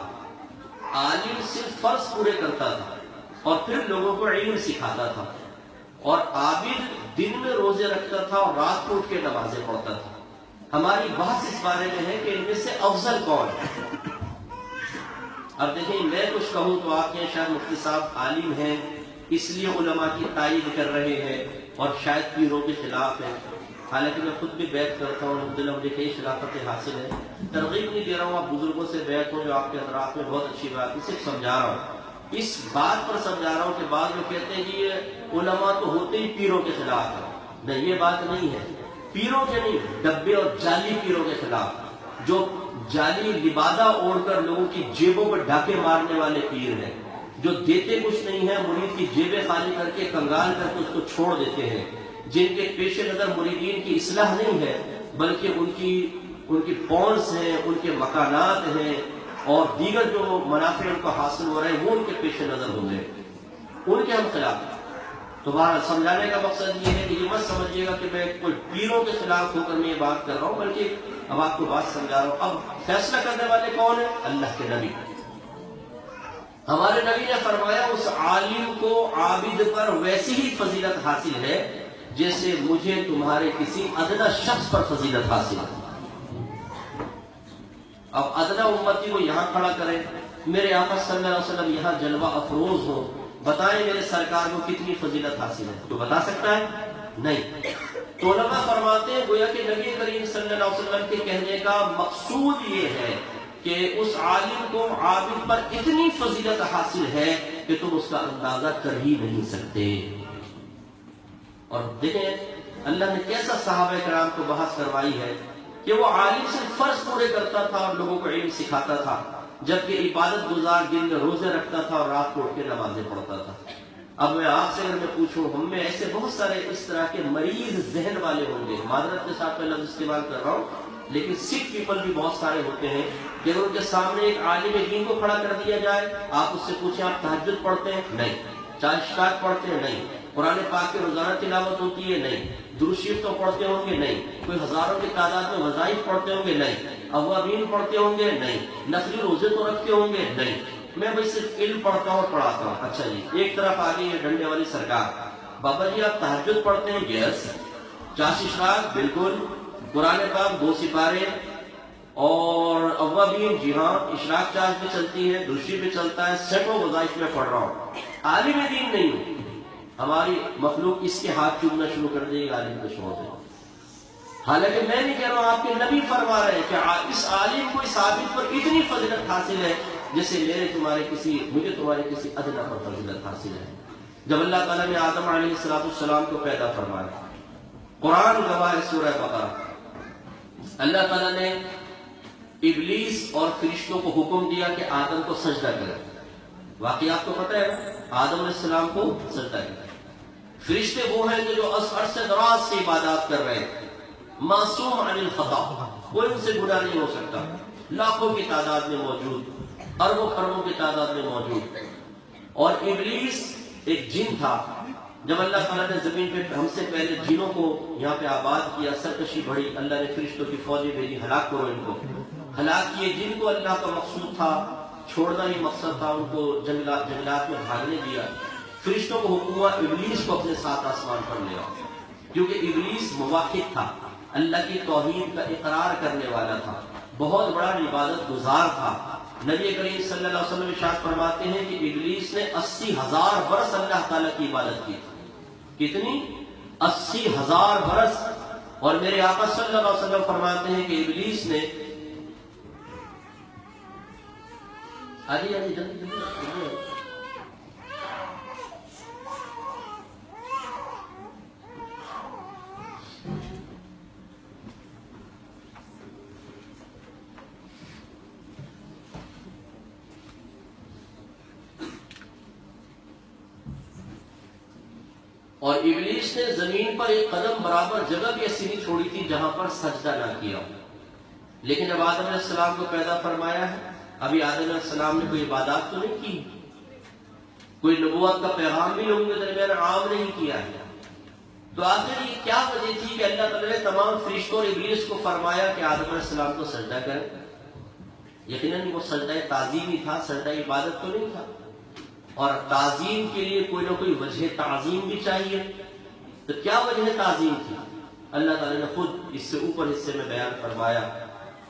عالم صرف فرض پورے کرتا تھا اور پھر لوگوں کو علم سکھاتا تھا، اور عابد دن میں روزے رکھتا تھا اور رات کو اٹھ کے نمازیں پڑھتا تھا۔ ہماری بحث اس بارے میں ہے کہ ان میں سے افضل کون ہے۔ اب دیکھیں، میں کچھ کہوں تو آپ کے شاید مفتی صاحب عالم ہیں اس لیے علماء کی تائید کر رہے ہیں اور شاید پیروں کے خلاف ہیں، حالانکہ میں خود بھی بیعت کرتا ہوں، الحمدللہ مجھے کئی خلافتیں حاصل ہیں۔ ترغیب نہیں دے رہا ہوں، آپ بزرگوں سے بیعت ہوں جو آپ کے اطراف میں، بہت اچھی بات، اسے سمجھا رہا ہوں، اس بات پر سمجھا رہا ہوں کہ بعض لوگ کہتے ہیں کہ یہ علماء تو ہوتے ہی پیروں کے خلاف ہے۔ نہیں، یہ بات نہیں ہے، پیروں کے نہیں، ڈبے اور جعلی پیروں کے خلاف، جو جعلی لبادہ اوڑھ کر لوگوں کی جیبوں پر ڈاکے مارنے والے پیر ہیں، جو دیتے کچھ نہیں ہے، مرید کی جیبیں خالی کر کے کنگال کر کے اس کو چھوڑ دیتے ہیں، جن کے پیش نظر مریدین کی اصلاح نہیں ہے بلکہ ان کی پونس ہیں، ان کے مکانات ہیں اور دیگر جو منافع ان کو حاصل ہو رہے ہیں، وہ ان کے پیش نظر ہوں گے، ان کے ہم خلاف۔ تو بہرحال سمجھانے کا مقصد یہ ہے کہ یہ مت سمجھیے گا کہ میں کوئی پیروں کے خلاف ہو کر میں یہ بات کر رہا ہوں، بلکہ اب آپ کو بات سمجھا رہا ہوں۔ اب فیصلہ کرنے والے کون ہیں؟ اللہ کے نبی۔ ہمارے نبی نے فرمایا اس عالم کو عابد پر ویسی ہی فضیلت حاصل ہے جیسے مجھے تمہارے کسی ادنا شخص پر فضیلت حاصل ہے۔ اب ادنا امتی کو یہاں کھڑا کریں، میرے آقا صلی اللہ علیہ وسلم یہاں جلوہ افروز ہو، بتائیں میرے سرکار کو کتنی فضیلت حاصل ہے؟ تو بتا سکتا ہے؟ نہیں۔ تو علماء فرماتے ہیں گویا کہ نبی کریم صلی اللہ علیہ وسلم کے کہنے کا مقصود یہ ہے کہ اس عالم کو عابد پر اتنی فضیلت حاصل ہے کہ تم اس کا اندازہ کر ہی نہیں سکتے۔ اور دیکھیں اللہ نے کیسا صحابہ کرام کو بحث کروائی ہے کہ وہ عالم صرف فرض پورے کرتا تھا اور لوگوں کو علم سکھاتا تھا، جبکہ عبادت گزار دن میں روزے رکھتا تھا اور رات کو اٹھ کے نمازیں پڑھتا تھا۔ اب میں آپ سے اگر میں پوچھوں، ہم میں ایسے بہت سارے اس طرح کے مریض ذہن والے ہوں گے، معذرت کے ساتھ میں لفظ استعمال کر رہا ہوں، لیکن سکھ پیپل بھی بہت سارے ہوتے ہیں کہ اگر ان کے سامنے ایک عالم دین کو کھڑا کر دیا جائے، آپ اس سے پوچھیں آپ تہجد پڑھتے ہیں؟ نہیں۔ چار اشراق پڑھتے ہیں؟ نہیں۔ قرآن پاک کی روزانہ تلاوت ہوتی ہے؟ نہیں۔ درود شریف تو پڑھتے ہوں گے؟ نہیں۔ کوئی ہزاروں کی تعداد میں وظائف پڑھتے ہوں گے؟ نہیں۔ اوابین پڑھتے ہوں گے؟ نہیں۔ نفلی روزے تو رکھتے ہوں گے؟ نہیں۔ میں بھائی صرف علم پڑھتا ہوں اور پڑھاتا ہوں۔ اچھا جی، ایک طرف آ گئی ہے ڈنڈے والی سرکار، بابا جی آپ تہجد پڑھتے ہیں؟ یس۔ چار اشراق؟ بالکل۔ قرآن پاک 2 سپارے اور اوابین؟ جی ہاں۔ اشراق چارج پہ چلتی ہے، درود شریف پہ چلتا ہے، سینکڑوں وظائف میں پڑھ رہا ہوں، عالم دین نہیں ہوں۔ ہماری مخلوق اس کے ہاتھ چومنا شروع کر دے گی عالم کو چھوڑ دے۔ حالانکہ میں نہیں کہہ رہا ہوں، آپ کے نبی فرما رہے ہیں کہ اس عالم کو اس عابد پر اتنی فضیلت حاصل ہے جیسے مجھے تمہارے کسی ادنا پر فضیلت حاصل ہے۔ جب اللہ تعالیٰ نے آدم علیہ السلام کو پیدا فرمایا، قرآن گواہ ہے، سورہ بقرہ، اللہ تعالیٰ نے ابلیس اور فرشتوں کو حکم دیا کہ آدم کو سجدہ کرے۔ واقعی آپ کو پتہ ہے آدم علیہ السلام کو سجدہ کرے۔ فرشتے وہ ہیں کہ جو عرصے دراز سے عبادات کر رہے ہیں، معصوم عن الخطا، کوئی ان سے گناہ نہیں ہو سکتا، لاکھوں کی تعداد میں موجود، اربوں خربوں کی تعداد میں موجود۔ اور ابلیس ایک جن تھا۔ جب اللہ تعالیٰ نے زمین پہ ہم سے پہلے جنوں کو یہاں پہ آباد کیا، سرکشی بڑھی، اللہ نے فرشتوں کی فوجیں بھیجی، ہلاک کرو ان کو، ہلاک کیے۔ جن کو اللہ کا مقصود تھا چھوڑنا ہی مقصد تھا، ان کو جنگلات میں بھاگنے دیا۔ فرشتوں کو حکم ہوا ابلیس کو اپنے ساتھ آسمان پر لے آؤ، کیونکہ ابلیس موحد تھا، اللہ کی توحید کا اقرار کرنے والا تھا، بہت بڑا عبادت گزار تھا۔ نبی کریم صلی اللہ علیہ وسلم ارشاد فرماتے ہیں کہ ابلیس نے 80,000 برس اللہ تعالیٰ کی عبادت کی۔ کتنی؟ 80,000 برس۔ اور میرے آقا صلی اللہ علیہ وسلم فرماتے ہیں کہ ابلیس نے جلدی اور ابلیس نے زمین پر ایک قدم برابر جگہ بھی ایسی نہیں چھوڑی تھی جہاں پر سجدہ نہ کیا۔ لیکن جب آدم علیہ السلام کو پیدا فرمایا ہے، ابھی آدم علیہ السلام نے کوئی عبادات تو نہیں کی، کوئی نبوت کا پیغام بھی لوگوں کے درمیان عام نہیں کیا ہے، تو آخر یہ کیا وجہ تھی کہ اللہ تعالیٰ نے تمام فرشتوں اور ابلیس کو فرمایا کہ آدم علیہ السلام کو سجدہ کریں؟ یقیناً وہ سجدہ تعظیم ہی تھا، سجدہ عبادت تو نہیں تھا۔ اور تعظیم کے لیے کوئی نہ کوئی وجہ تعظیم بھی چاہیے، تو کیا وجہ تعظیم تھی؟ اللہ تعالیٰ نے خود اس سے اوپر حصے میں بیان فرمایا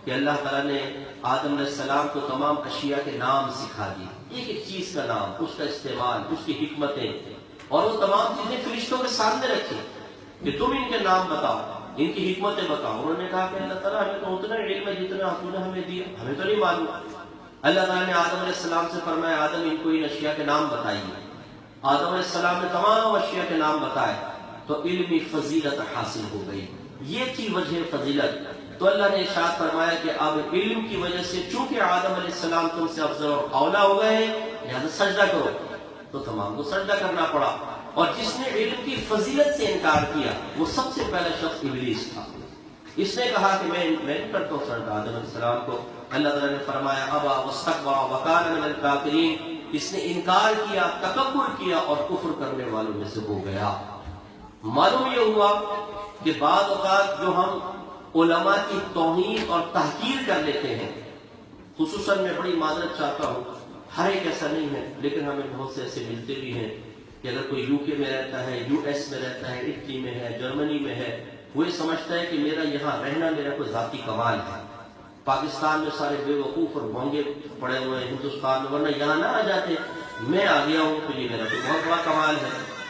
کہ اللہ تعالیٰ نے آدم علیہ السلام کو تمام اشیاء کے نام سکھا دی، ایک ایک چیز کا نام، اس کا استعمال، اس کی حکمتیں، اور وہ تمام چیزیں فرشتوں کے سامنے رکھی کہ تم ان کے نام بتاؤ، ان کی حکمتیں بتاؤ۔ انہوں نے کہا کہ اللہ تعالیٰ ہمیں تو اتنا علم ہے جتنا آپ نے ہمیں دیا، ہمیں تو نہیں معلوم۔ اللہ تعالیٰ نے آدم علیہ السلام سے فرمایا آدم ان کو ان اشیاء کے نام بتائیے۔ آدم علیہ السلام نے تمام اشیاء کے نام بتائے تو علمی فضیلت حاصل ہو گئی، یہ تھی وجہ فضیلت۔ تو اللہ نے ارشاد فرمایا کہ اب علم کی وجہ سے چونکہ آدم علیہ السلام تم سے افضل اور اولا ہو گئے ہیں، لہذا سجدہ کرو، تو تمام کو سجدہ کرنا پڑا۔ اور جس نے علم کی فضیلت سے انکار کیا وہ سب سے پہلا شخص ابلیس تھا۔ اس نے کہا کہ میں نہیں کرتا ہوں سجدہ آدم علیہ السلام کو۔ اللہ تعالیٰ نے فرمایا ابا واستکبر وکان من الکافرین، اس نے انکار کیا، تکبر کیا اور کفر کرنے والوں میں سے ہو گیا۔ معلوم یہ ہوا کہ بعض اوقات جو ہم علماء کی توہین اور تحقیر کر لیتے ہیں، خصوصاً میں بڑی معذرت چاہتا ہوں، ہر ایک ایسا نہیں ہے، لیکن ہمیں بہت سے ایسے ملتے بھی ہیں کہ اگر کوئی یو کے میں رہتا ہے، یو ایس میں رہتا ہے، اٹلی میں ہے، جرمنی میں ہے، وہ یہ سمجھتا ہے کہ میرا یہاں رہنا میرا کوئی ذاتی کمال ہے۔ پاکستان میں سارے بے وقوف اور بھونگے پڑے ہوئے ہیں، ہندوستان میں، ورنہ یہاں نہ آ جاتے، میں آ گیا ہوں تو یہ میرا تو بہت بڑا کمال ہے۔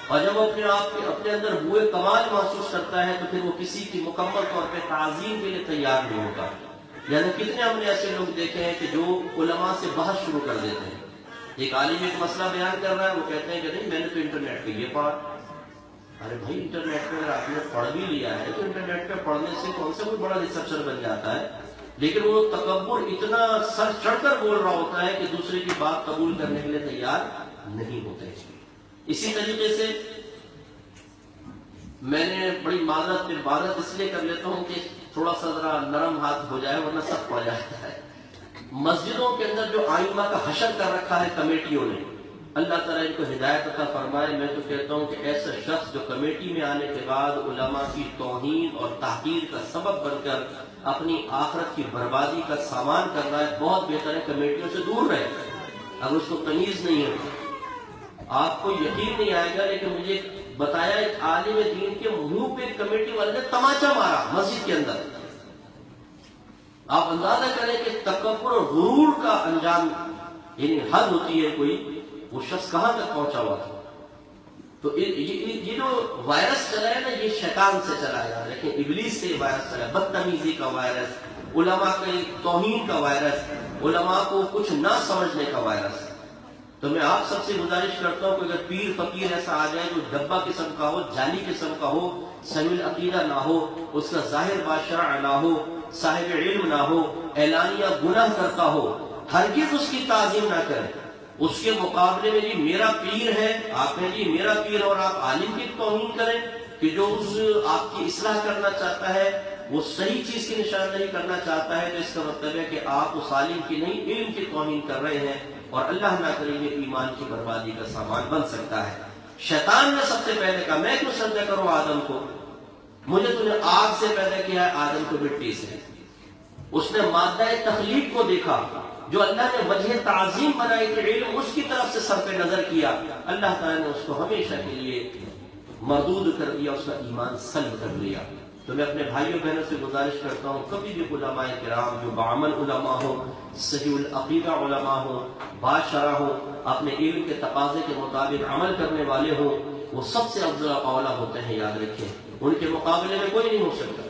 اور جب وہ اپنے آپ کے اپنے اندر ہوئے کمال محسوس کرتا ہے تو پھر وہ کسی کی مکمل طور پہ تعظیم کے لیے تیار نہیں ہوتا۔ یعنی کتنے ہم نے ایسے لوگ دیکھے ہیں کہ جو علماء سے بحث شروع کر دیتے ہیں۔ ایک عالم ایک مسئلہ بیان کر رہا ہے، وہ کہتے ہیں کہ نہیں میں نے تو انٹرنیٹ پہ یہ پڑھا۔ ارے بھائی انٹرنیٹ پہ اگر آپ نے پڑھ بھی لیا ہے تو انٹرنیٹ پہ پڑھنے سے کون سے کوئی بڑا ریسرچر بن جاتا ہے، لیکن وہ تکبر اتنا سر چڑھ کر بول رہا ہوتا ہے کہ دوسرے کی بات قبول کرنے کے لیے تیار نہیں ہوتے۔ اسی طریقے سے میں نے بڑی معذرت اس لیے کر لیتا ہوں کہ تھوڑا سا ذرا نرم ہاتھ ہو جائے ورنہ سب پڑ جاتا ہے۔ مسجدوں کے اندر جو آئمہ کا حشر کر رکھا ہے کمیٹیوں نے، اللہ تعالیٰ ان کو ہدایت عطا فرمائے۔ میں تو کہتا ہوں کہ ایسا شخص جو کمیٹی میں آنے کے بعد علماء کی توہین اور تحقیر کا سبب بن کر اپنی آخرت کی بربادی کا سامان کر رہا ہے، بہت بہتر ہے کمیٹیوں سے دور رہے۔ اگر اس کو تمیز نہیں ہے، آپ کو یقین نہیں آئے گا، لیکن مجھے بتایا ایک عالم دین کے منہ پہ کمیٹی والے نے تماچا مارا مسجد کے اندر۔ آپ اندازہ کریں کہ تکبر اور غرور کا انجام، یعنی حد ہوتی ہے کوئی، وہ شخص کہاں تک پہنچا ہوا تھا۔ تو یہ جو وائرس چلا ہے نا، یہ شیطان سے چلا ہے، لیکن ابلیس سے وائرس چلا ہے، بدتمیزی کا وائرس، علماء کی توہین کا وائرس، علماء کو کچھ نہ سمجھنے کا وائرس۔ تو میں آپ سب سے گزارش کرتا ہوں کہ اگر پیر فقیر ایسا آ جائے جو ڈبہ قسم کا ہو، جعلی قسم کا ہو، سمیع العقیدہ نہ ہو، اس کا ظاہر باشرع نہ ہو، صاحب علم نہ ہو، اعلانیہ گناہ کرتا ہو، ہرگز اس کی تعظیم نہ کریں۔ اس کے مقابلے میں جی میرا پیر ہے، آپ ہیں جی میرا پیر، اور آپ عالم کی توہین کریں کہ جو آپ کی اصلاح کرنا چاہتا ہے وہ صحیح چیز کی نشاندہی کرنا چاہتا ہے، تو اس کا مطلب ہے کہ آپ اس عالم کی نہیں، علم کی توہین کر رہے ہیں، اور اللہ نہ کرے یہ ایمان کی بربادی کا سامان بن سکتا ہے۔ شیطان نے سب سے پہلے کہا میں کیوں سجدہ کروں آدم کو، مجھے تو نے آگ سے پیدا کیا ہے، آدم کو مٹی سے۔ اس نے مادہ تخلیق کو دیکھا، جو اللہ نے وجہ تعظیم بنائی تھی، علم اس کی طرف سے صرف نظر کیا، اللہ تعالیٰ نے اس کو ہمیشہ کے لیے مردود کر دیا، اس کا ایمان سلب کر لیا۔ تو میں اپنے بھائیوں بہنوں سے گزارش کرتا ہوں، کبھی بھی علماء کرام جو بعمل علماء ہو، صحیح العقیدہ علماء ہو، باشرع ہو، اپنے علم کے تقاضے کے مطابق عمل کرنے والے ہو، وہ سب سے افضل اولا ہوتے ہیں، یاد رکھیں، ان کے مقابلے میں کوئی نہیں ہو سکتا۔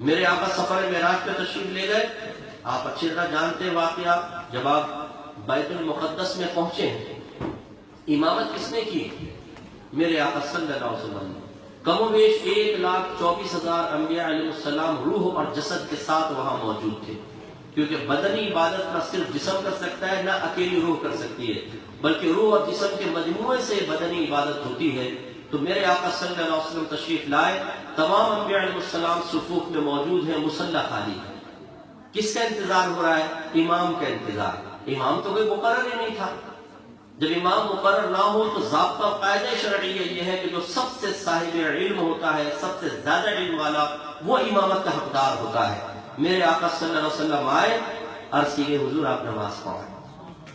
میرے آقا سفر معراج پہ تشریف لے گئے، آپ اچھی طرح جانتے ہیں واقعہ، جب آپ بیت المقدس میں پہنچے ہیں، امامت کس نے کی؟ میرے آقا صلی اللہ علیہ وسلم۔ کم و بیش 1,24,000 انبیاء علیہ السلام روح اور جسد کے ساتھ وہاں موجود تھے، کیونکہ بدنی عبادت نہ صرف جسم کر سکتا ہے، نہ اکیلی روح کر سکتی ہے، بلکہ روح اور جسم کے مجموعے سے بدنی عبادت ہوتی ہے۔ تو میرے آقا صلی اللہ علیہ وسلم تشریف لائے، تمام انبیاء علیہ السلام صفوف میں موجود ہیں، مصلی خالی ہے۔ کس کا انتظار ہو رہا ہے؟ امام کا انتظار۔ امام تو کوئی مقرر ہی نہیں تھا۔ جب امام مقرر نہ ہو تو ضابطہ قاعدہ شرعیہ یہ ہے کہ جو سب سے صاحب علم ہوتا ہے، سب سے زیادہ علم والا، وہ امامت کا حقدار ہوتا ہے۔ میرے آقا صلی اللہ علیہ وسلم آئے، عرض کیے حضور آپ نماز پڑھیں۔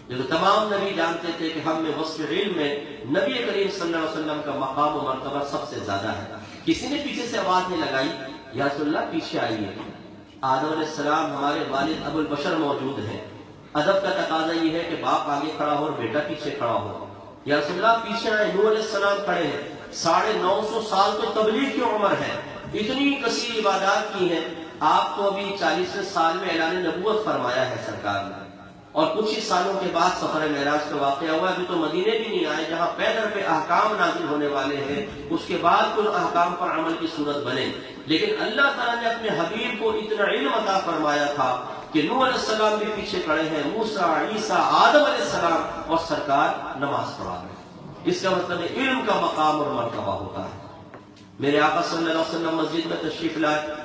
جو تمام نبی جانتے تھے کہ ہم میں وصف علم میں نبی کریم صلی اللہ علیہ وسلم کا مقام و مرتبہ سب سے زیادہ ہے۔ کسی نے پیچھے سے آواز نہیں لگائی، یا رسول اللہ پیچھے آئیے، آدم علیہ السلام ہمارے والد ابو البشر موجود ہیں، ادب کا تقاضا یہ ہے کہ باپ آگے کھڑا ہو اور بیٹا پیچھے کھڑا ہو۔ یا رسول اللہ پیچھے آئے، نوح علیہ السلام کھڑے ہیں، 950 سال تو تبلیغ کی عمر ہے، اتنی کثیر عبادات کی ہیں، آپ تو ابھی 40ویں سال میں اعلان نبوت فرمایا ہے سرکار نے، اور کچھ ہی سالوں کے بعد سفر معراج کا واقعہ ہوا، ابھی تو مدینے بھی نہیں آئے جہاں پے در پہ احکام نازل ہونے والے ہیں، اس کے بعد کوئی احکام پر عمل کی صورت بنے۔ لیکن اللہ تعالیٰ نے اپنے حبیب کو اتنا علم عطا فرمایا تھا کہ نوح علیہ السلام بھی پیچھے کھڑے ہیں، موسیٰ، عیسیٰ، آدم علیہ السلام، اور سرکار نماز پڑھا رہے ہیں۔ اس کا مطلب ہے علم کا مقام اور مرتبہ ہوتا ہے۔ میرے آقا صلی اللہ علیہ وسلم مسجد میں تشریف لائے،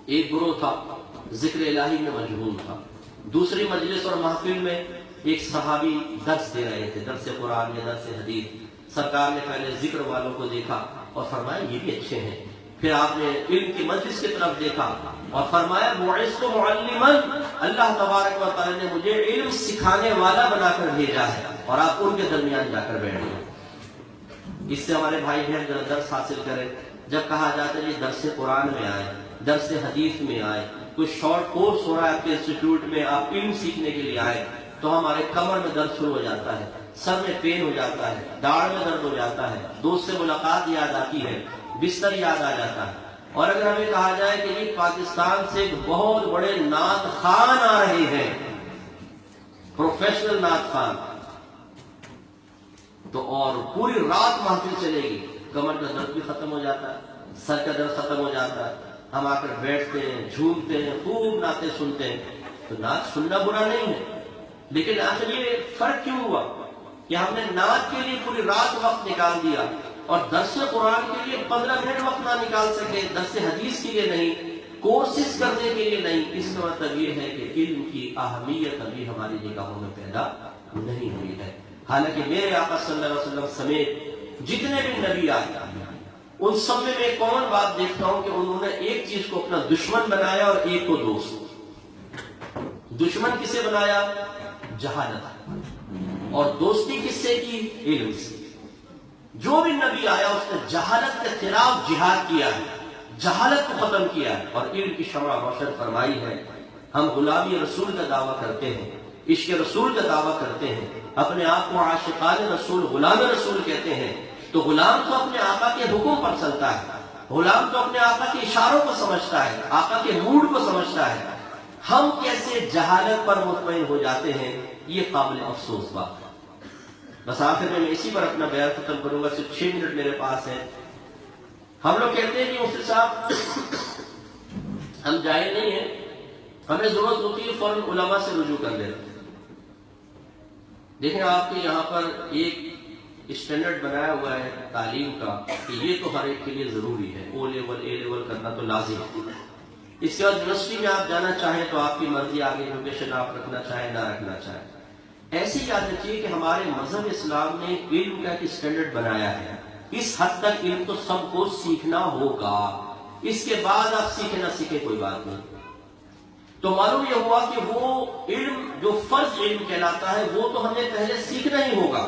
ایک گروہ تھا ذکر الہی میں مشغول تھا، دوسری مجلس اور محفل میں ایک صحابی درس دے رہے تھے، درس قرآن یا درس حدیث۔ سرکار نے پہلے ذکر والوں کو دیکھا اور فرمایا یہ بھی اچھے ہیں، پھر آپ نے علم کی مجلس کی طرف دیکھا اور فرمایا بعثت معلما، اللہ تبارک و تعالی نے مجھے علم سکھانے والا بنا کر بھیجا ہے، اور آپ ان کے درمیان جا کر بیٹھ گئے۔ اس سے ہمارے بھائی بہن ذرا درس حاصل کریں۔ جب کہا جاتا ہے یہ درس قرآن میں آئے، درس حدیث میں آئے، کوئی شارٹ کورس ہو رہا ہے آپ کے انسٹیٹیوٹ میں، آپ علم سیکھنے کے لیے آئے، تو ہمارے کمر میں درد شروع ہو جاتا ہے، سر میں پین ہو جاتا ہے، داڑھ میں درد ہو جاتا ہے، دوست سے ملاقات یاد آتی ہے، بستر یاد آ جاتا ہے۔ اور اگر ہمیں کہا جائے کہ یہ پاکستان سے ایک بہت بڑے نعت خوان آ رہے ہیں، پروفیشنل نعت خوان، تو اور پوری رات محفل چلے گی، کمر کا درد بھی ختم ہو جاتا ہے، سر کا درد ختم ہو جاتا ہے، ہم آ کر بیٹھتے ہیں، جھومتے ہیں، خوب نعتیں سنتے ہیں۔ تو نعت سننا برا نہیں ہے، لیکن آخر یہ فرق کیوں ہوا کہ ہم نے نعت کے لیے پوری رات وقت نکال دیا اور درس قرآن کے لیے 15 منٹ وقت نہ نکال سکے، درس حدیث کے لیے نہیں، کورسز کرنے کے لیے نہیں۔ اس کا مطلب یہ ہے کہ علم کی اہمیت ابھی ہماری نگاہوں میں پیدا نہیں ہوئی ہے۔ حالانکہ میرے آقا صلی اللہ علیہ وسلم سمیت جتنے بھی نبی آئے، ان سب میں کون بات دیکھتا ہوں کہ انہوں نے ایک چیز کو اپنا دشمن بنایا اور ایک کو دوست۔ دشمن کسے بنایا؟ جہالت، اور دوستی کس سے کی؟ علم سے۔ جو بھی نبی آیا اس نے جہالت کے خلاف جہاد کیا ہے، جہالت کو ختم کیا ہے اور علم کی شمع روشن فرمائی ہے۔ ہم غلامی رسول کا دعویٰ کرتے ہیں، عشق رسول کا دعویٰ کرتے ہیں، اپنے آپ کو عاشقان رسول، غلام رسول کہتے ہیں، تو غلام تو اپنے آقا کے حکم پر چلتا ہے، غلام تو اپنے آقا کے اشاروں کو سمجھتا ہے، آقا کے موڈ کو سمجھتا ہے. ہم کیسے جہالت پر مطمئن ہو جاتے ہیں، یہ قابل افسوس بات ہے. بس آخر میں اسی پر اپنا بیان ختم کروں گا، صرف 6 منٹ میرے پاس ہے. ہم لوگ کہتے ہیں کہ مفتی صاحب ہم جاہل نہیں ہیں، ہمیں ضرورت ہوتی ہے فوراً علماء سے رجوع کر لیتے ہیں. دیکھیں آپ کے یہاں پر ایک اسٹینڈرڈ بنایا ہوا ہے تعلیم کا کہ یہ تو ہر ایک کے لیے ضروری ہے، او لیول اے لیول کرنا تو لازم ہے. اس کے بعد یونیورسٹی میں آپ جانا چاہیں تو آپ کی مرضی، آگے ایجوکیشن آپ رکھنا چاہیں نہ رکھنا چاہیں. ایسی یاد رکھیے کہ ہمارے مذہب اسلام نے علم کا ایک اسٹینڈرڈ بنایا ہے. اس حد تک علم تو سب کو سیکھنا ہوگا، اس کے بعد آپ سیکھیں نہ سیکھیں کوئی بات نہیں. تو معلوم یہ ہوا کہ وہ علم جو فرض علم کہلاتا ہے وہ تو ہمیں پہلے سیکھنا ہی ہوگا.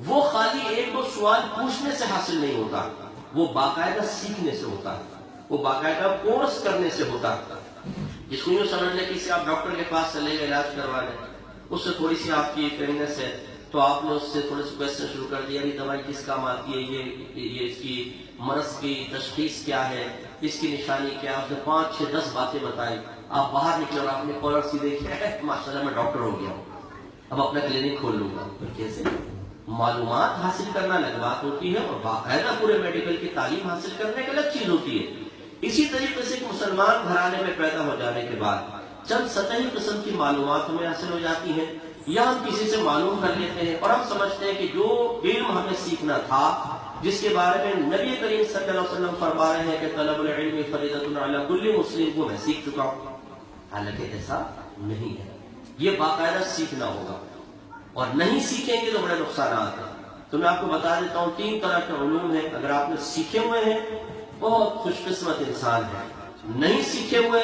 وہ خالی ایک دو سوال پوچھنے سے حاصل نہیں ہوتا، وہ باقاعدہ سیکھنے سے ہوتا ہے، وہ باقاعدہ کورس کرنے سے ہوتا ہے. جس کو یوں سمجھ لیں کہ اسے آپ ڈاکٹر کے پاس چلے گئے علاج کروانے، اس سے تھوڑی سی آپ کی فیئرنیس ہے تو آپ نے اس سے تھوڑے سے کویسچن شروع کر دیا، یہ دوائی کس کام آتی ہے، یہ اس کی مرض کی تشخیص کیا ہے، اس کی نشانی کیا، آپ نے 5 6 10 باتیں بتائی. آپ باہر نکلے اور آپ نے کالر سیدھے کیا، ماشاءاللہ میں ڈاکٹر ہو گیا ہوں، اب اپنا کلینک کھول لوں گا. کیسے؟ معلومات حاصل کرنا الگ بات ہوتی ہے اور باقاعدہ پورے میڈیکل کی تعلیم حاصل کرنے ایک الگ چیز ہوتی ہے. اسی طریقے سے ایک مسلمان گھرانے میں پیدا ہو جانے کے بعد چند سطحی قسم کی معلومات ہمیں حاصل ہو جاتی ہیں، یا ہم کسی سے معلوم کر لیتے ہیں اور ہم سمجھتے ہیں کہ جو علم ہمیں سیکھنا تھا، جس کے بارے میں نبی کریم صلی اللہ علیہ وسلم فرما رہے ہیں کہ طلب العلم فریضۃ علی کل مسلم، کو میں سیکھ چکا ہوں. حالانکہ ایسا نہیں ہے، یہ باقاعدہ سیکھنا ہوگا اور نہیں سیکھیں گے تو بڑے نقصانات ہیں. تو میں آپ کو بتا دیتا ہوں 3 طرح کے علوم ہیں. اگر آپ نے سیکھے ہوئے ہیں بہت خوش قسمت انسان ہے. نہیں سیکھے ہوئے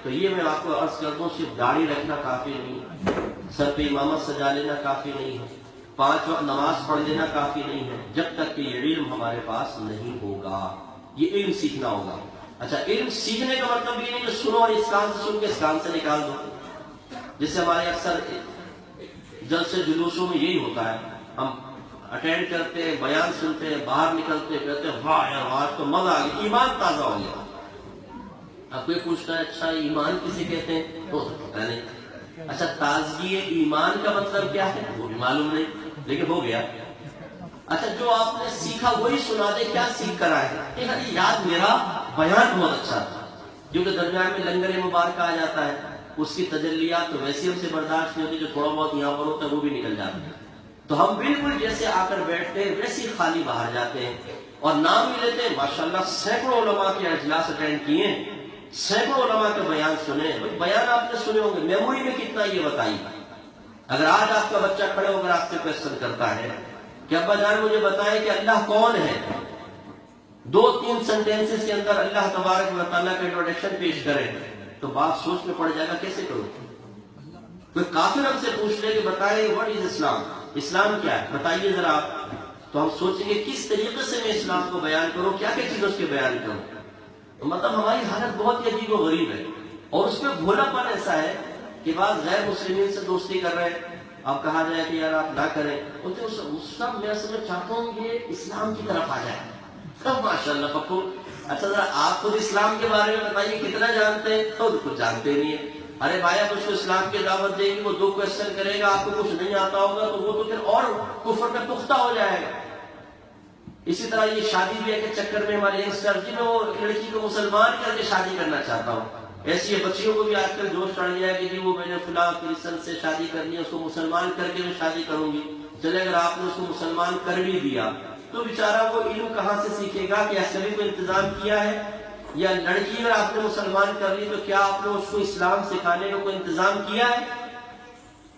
تو یہ میں آپ کو عرض کر دوں، صرف داڑھی رکھنا کافی نہیں، سر پہ امامت سجا لینا کافی نہیں ہے، 5 وقت نماز پڑھ لینا کافی نہیں ہے، جب تک کہ یہ علم ہمارے پاس نہیں ہوگا. یہ علم سیکھنا ہوگا. اچھا، علم سیکھنے کا مطلب یہ نہیں کہ سنو اور اس کان سے سن کے اس کان سے نکال دو. جس سے ہمارے اکثر جلسے جلوسوں میں یہی ہوتا ہے، ہم اٹینڈ کرتے ہیں، بیان سنتے ہیں، باہر نکلتے ہیں، کہتے ہیں واہ یار آج تو مزہ آ گیا، ایمان تازہ ہو گیا. اب کوئی پوچھتا ہے اچھا ایمان کسے کہتے ہیں، تو پتہ نہیں. اچھا، تازگی ایمان کا مطلب کیا ہے وہ بھی معلوم نہیں، لیکن ہو گیا. اچھا، جو آپ نے سیکھا وہی سنا دے، کیا سیکھ کر آئے؟ یاد میرا بیان بہت اچھا تھا، کیونکہ درمیان میں لنگر مبارک آ جاتا ہے، اس کی تجلیات تو ویسے ہم سے برداشت نہیں ہوتی، جو تھوڑا بہت یہاں پر ہوتا ہے وہ بھی نکل جاتا ہے. تو ہم بالکل جیسے آ کر بیٹھتے ہیں ویسے ہی خالی باہر جاتے ہیں اور نام بھی لیتے ہیں. ماشاءاللہ سینکڑوں علماء کے اجلاس اٹینڈ کیے، سینکڑوں علماء کے بیان سنے. بیان آپ نے سنے ہوں گے، میموری میں کتنا یہ بتائیے. اگر آج آپ کا بچہ کھڑے ہو کر آپ سے کویسچن کرتا ہے کہ ابا جان مجھے بتائیں کہ اللہ کون ہے، 2-3 سینٹینسز کے اندر اللہ تبارک و تعالیٰ کا انٹروڈکشن پیش کریں، تو بات سوچ میں پڑ جائے گا کیسے کروں. کوئی کافر ہم سے پوچھ لے کہ بتائیں واٹ از اسلام، اسلام کیا ہے بتائیے ذرا آپ، تو ہم سوچیں گے کس طریقے سے میں اسلام کو بیان کروں، کیا کیا چیز اس کے بیان کروں. تو مطلب ہماری حالت بہت ہی عجیب و غریب ہے، اور اس میں بھولا پن ایسا ہے کہ بعض غیر مسلمین سے دوستی کر رہے ہیں، اب کہا جائے کہ یار آپ نہ کریں، بولتے اس سب میں اصل میں چاہتا ہوں کہ اسلام کی طرف آ جائے. تب ماشاءاللہ پپو اچھا ذرا آپ خود اسلام کے بارے میں بتائیے کتنا جانتے ہیں. تو کچھ جانتے نہیں ہیں. ارے بھائی آپ اس کو اسلام کی دعوت دیں گے، وہ 2 کویسچن کرے گا، آپ کو کچھ نہیں آتا ہوگا تو وہ تو پھر اور کفر میں پختہ ہو جائے گا. اسی طرح یہ شادی بیاہ کے چکر میں ہمارے ینگسٹر جی میں وہ لڑکی کو مسلمان کر کے شادی کرنا چاہتا ہوں. ایسی بچیوں کو بھی آج کل جوش چڑھ گیا ہے کہ جی وہ میں نے فلاں کرسچن سے شادی کرنی ہے، اس کو مسلمان کر کے میں شادی کروں گی. چلے اگر آپ نے اس کو مسلمان کر بھی دیا تو بیچارہ وہ علم کہاں سے سیکھے گا کہ ایسے بھی کوئی انتظام کیا ہے؟ یا لڑکی اگر آپ نے مسلمان کر لی تو کیا آپ نے اس کو اسلام سکھانے کا کوئی انتظام کیا ہے؟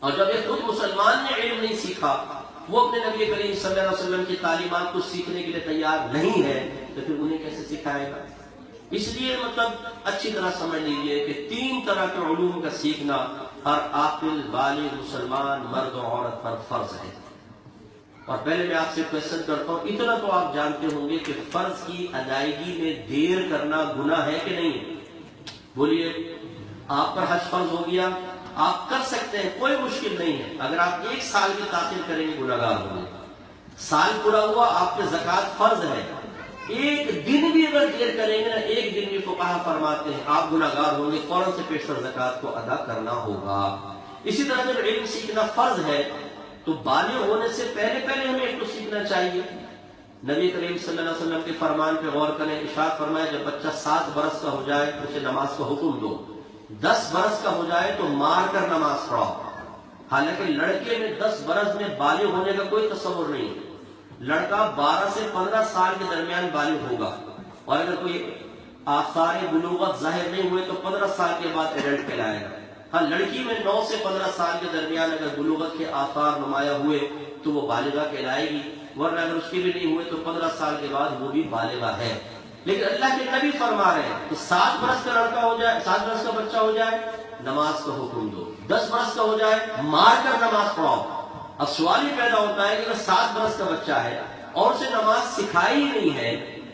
اور جب یہ خود مسلمان نے علم نہیں سیکھا، وہ اپنے نبی کریم صلی اللہ علیہ وسلم کی تعلیمات کو سیکھنے کے لیے تیار نہیں ہے، تو پھر انہیں کیسے سکھائے گا؟ اس لیے مطلب اچھی طرح سمجھ لیجیے کہ 3 طرح کے علوم کا سیکھنا ہر عاقل بالغ مسلمان مرد و عورت پر فرض ہے. اور پہلے میں آپ سے کویسچن کرتا ہوں، اتنا تو آپ جانتے ہوں گے کہ فرض کی ادائیگی میں دیر کرنا گناہ ہے کہ نہیں؟ بولیے. آپ پر حج فرض ہو گیا، آپ کر سکتے ہیں، کوئی مشکل نہیں ہے. اگر آپ 1 سال کی تاخیر کریں گے گناہگار ہوں گے. سال پورا ہوا، آپ پہ زکوٰۃ فرض ہے، ایک دن بھی اگر دیر کریں گے نا، ایک دن بھی فقہا فرماتے ہیں آپ گناہگار ہوں گے، فوراً سے پیشتر زکوٰۃ کو ادا کرنا ہوگا۔ اسی طرح جب علم سیکھنا فرض ہے تو بالغ ہونے سے پہلے پہلے ہمیں ایک تو سیکھنا چاہیے۔ نبی کریم صلی اللہ علیہ وسلم کے فرمان پہ غور کریں، ارشاد فرمایا جب بچہ 7 برس کا ہو جائے تو اسے نماز کا حکم دو، 10 برس کا ہو جائے تو مار کر نماز پڑھاؤ۔ حالانکہ لڑکے میں 10 برس میں بالغ ہونے کا کوئی تصور نہیں ہے، لڑکا 12 سے 15 سال کے درمیان بالغ ہوگا، اور اگر کوئی آثار بلوغت ظاہر نہیں ہوئے تو 15 سال کے بعد ایڈلٹ کہلائے گا۔ ہاں، لڑکی میں 9 سے 15 سال کے درمیان اگر بلوغت کے آثار نمایاں ہوئے تو وہ بالغہ کہلائے گی، ورنہ اگر اس کے بھی نہیں ہوئے تو 15 سال کے بعد وہ بھی بالغہ ہے۔ لیکن اللہ کے نبی فرما رہے ہیں کہ 7 برس کا لڑکا ہو جائے، 7 برس کا بچہ ہو جائے نماز کا حکم دو، 10 برس کا ہو جائے مار کر نماز پڑھاؤ۔ اب سوال یہ پیدا ہوتا ہے کہ اگر 7 برس کا بچہ ہے اور اسے نماز سکھائی ہی نہیں ہے،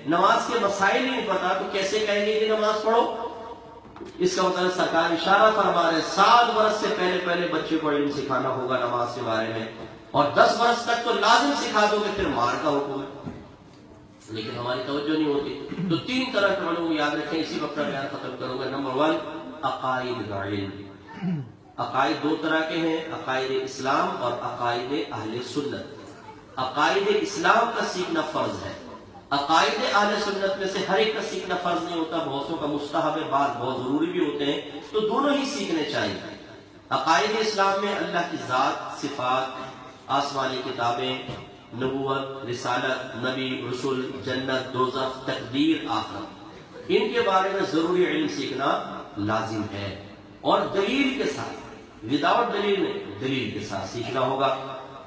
نماز کے مسائل ہی نہیں پتا، تو کیسے کہیں گے کہ نماز پڑھو؟ اس کا مطلب سرکار اشارہ فرما رہے ہیں 7 برس سے پہلے پہلے بچے کو علم سکھانا ہوگا نماز کے بارے میں، اور 10 برس تک تو لازم سکھا دو گے، پھر مار کا حکم ہے۔ لیکن ہماری توجہ نہیں ہوتی۔ تو 3 طرح کے علوم یاد رکھیں، اسی وقت میں بیان ختم کروں گا۔ نمبر 1 عقائد کا علم۔ عقائد 2 طرح کے ہیں، عقائد اسلام اور عقائد اہل سنت۔ عقائد اسلام کا سیکھنا فرض ہے، عقائد اہل سنت میں سے ہر ایک کا سیکھنا فرض نہیں ہوتا، بہتوں کا مستحب ہے، بعض بہت ضروری بھی ہوتے ہیں، تو دونوں ہی سیکھنے چاہیے۔ عقائد اسلام میں اللہ کی ذات، صفات، آسمانی کتابیں، نبوت، رسالت، نبی، رسول، جنت، دوزخ، تقدیر، آخرت، ان کے بارے میں ضروری علم سیکھنا لازم ہے، اور دلیل کے ساتھ، وداؤٹ دلیل نہیں، دلیل کے ساتھ سیکھنا ہوگا۔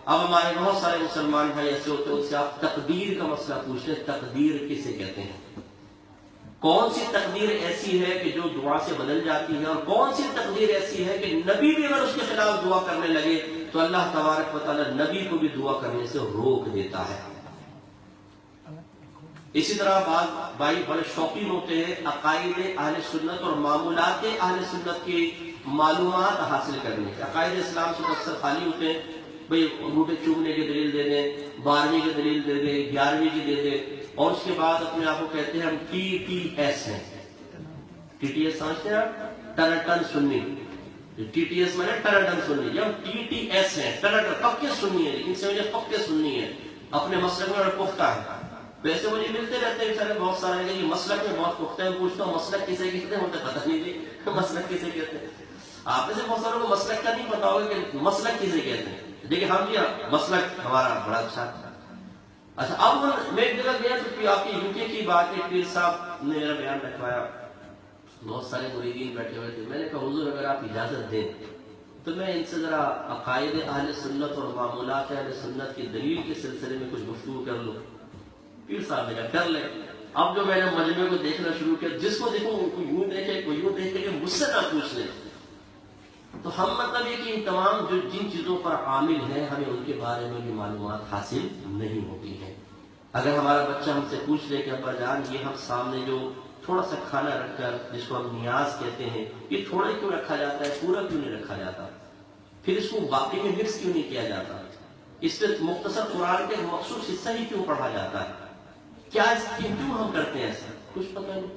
اب ہمارے بہت سارے مسلمان بھائی ایسے ہوتے ہیں، ان سے آپ تقدیر کا مسئلہ پوچھتے ہیں، تقدیر کسے کہتے ہیں؟ کون سی تقدیر ایسی ہے کہ جو دعا سے بدل جاتی ہے، اور کون سی تقدیر ایسی ہے کہ نبی بھی اگر اس کے خلاف دعا کرنے لگے تو اللہ تبارک و تعالی نبی کو بھی دعا کرنے سے روک دیتا ہے۔ اسی طرح بعض بھائی بڑے شوقین ہوتے ہیں عقائد اہل سنت اور معمولات اہل سنت کی معلومات حاصل کرنے کے۔ عقائد اسلام سے اکثر خالی ہوتے ہیں، بھئی انگوٹھے چومنے کی دلیل دے دیں، 12ویں کی دلیل دے دیں، 11ویں کی دے دیں، اور اس کے بعد اپنے آپ کو کہتے ہیں ہم TTS ہیں۔ TTS سمجھتے ہیں آپ؟ ٹرٹن سنی۔ TTS میں نے ٹرٹن سنی، یا ہم TTS ہیں، ٹرٹن پکے سنی ہے، لیکن سمجھے پکے سنی ہے، اپنے مسلک میں پختہ ہے۔ ویسے مجھے ملتے رہتے ہیں بیچارے بہت سارے کہ مسلک میں بہت پختہ ہے، پوچھتا ہوں مسلک کسے کہتے ہیں، مجھے پتہ نہیں جی مسلک کسے کہتے ہیں۔ آپ میں سے بہت ساروں کو مسلک کا نہیں پتا ہوگا کہ مسلک کسے کہتے ہیں، دیکھیں ہم جی مسلک ہمارا بڑا اچھا تھا۔ اچھا، اب میں ایک جگہ گیا تو آپ کی UK کی بات ہے، پیر صاحب نے میرا بیان رکھوایا، بہت سارے مریدین بیٹھے ہوئے تھے، میں نے کہا حضور اگر آپ اجازت دیں تو میں ان سے ذرا عقائد اہل سنت اور معمولات اہل سنت کی دلیل کے سلسلے میں کچھ گفتگو کر لوں۔ پیر صاحب نے کہا کر لیں۔ اب جو میں نے مجمع کو دیکھنا شروع کیا، جس کو دیکھوں کوئی یوں دیکھے کوئی یوں دیکھے کہ مجھ سے نہ پوچھ لیں، تو ہم مطلب یہ کہ ان تمام جو جن چیزوں پر عامل ہیں ہمیں ان کے بارے میں بھی معلومات حاصل نہیں ہوتی ہیں۔ اگر ہمارا بچہ ہم سے پوچھ لے کہ ابا جان یہ ہم سامنے جو تھوڑا سا کھانا رکھ کر جس کو ہم نیاز کہتے ہیں، یہ تھوڑا کیوں رکھا جاتا ہے، پورا کیوں نہیں رکھا جاتا، پھر اس کو باقی میں مکس کیوں نہیں کیا جاتا، اس پہ مختصر قرآن کے مخصوص حصہ ہی کیوں پڑھا جاتا ہے، کیا اس کی کیوں ہم کرتے ہیں ایسا، کچھ پتہ نہیں۔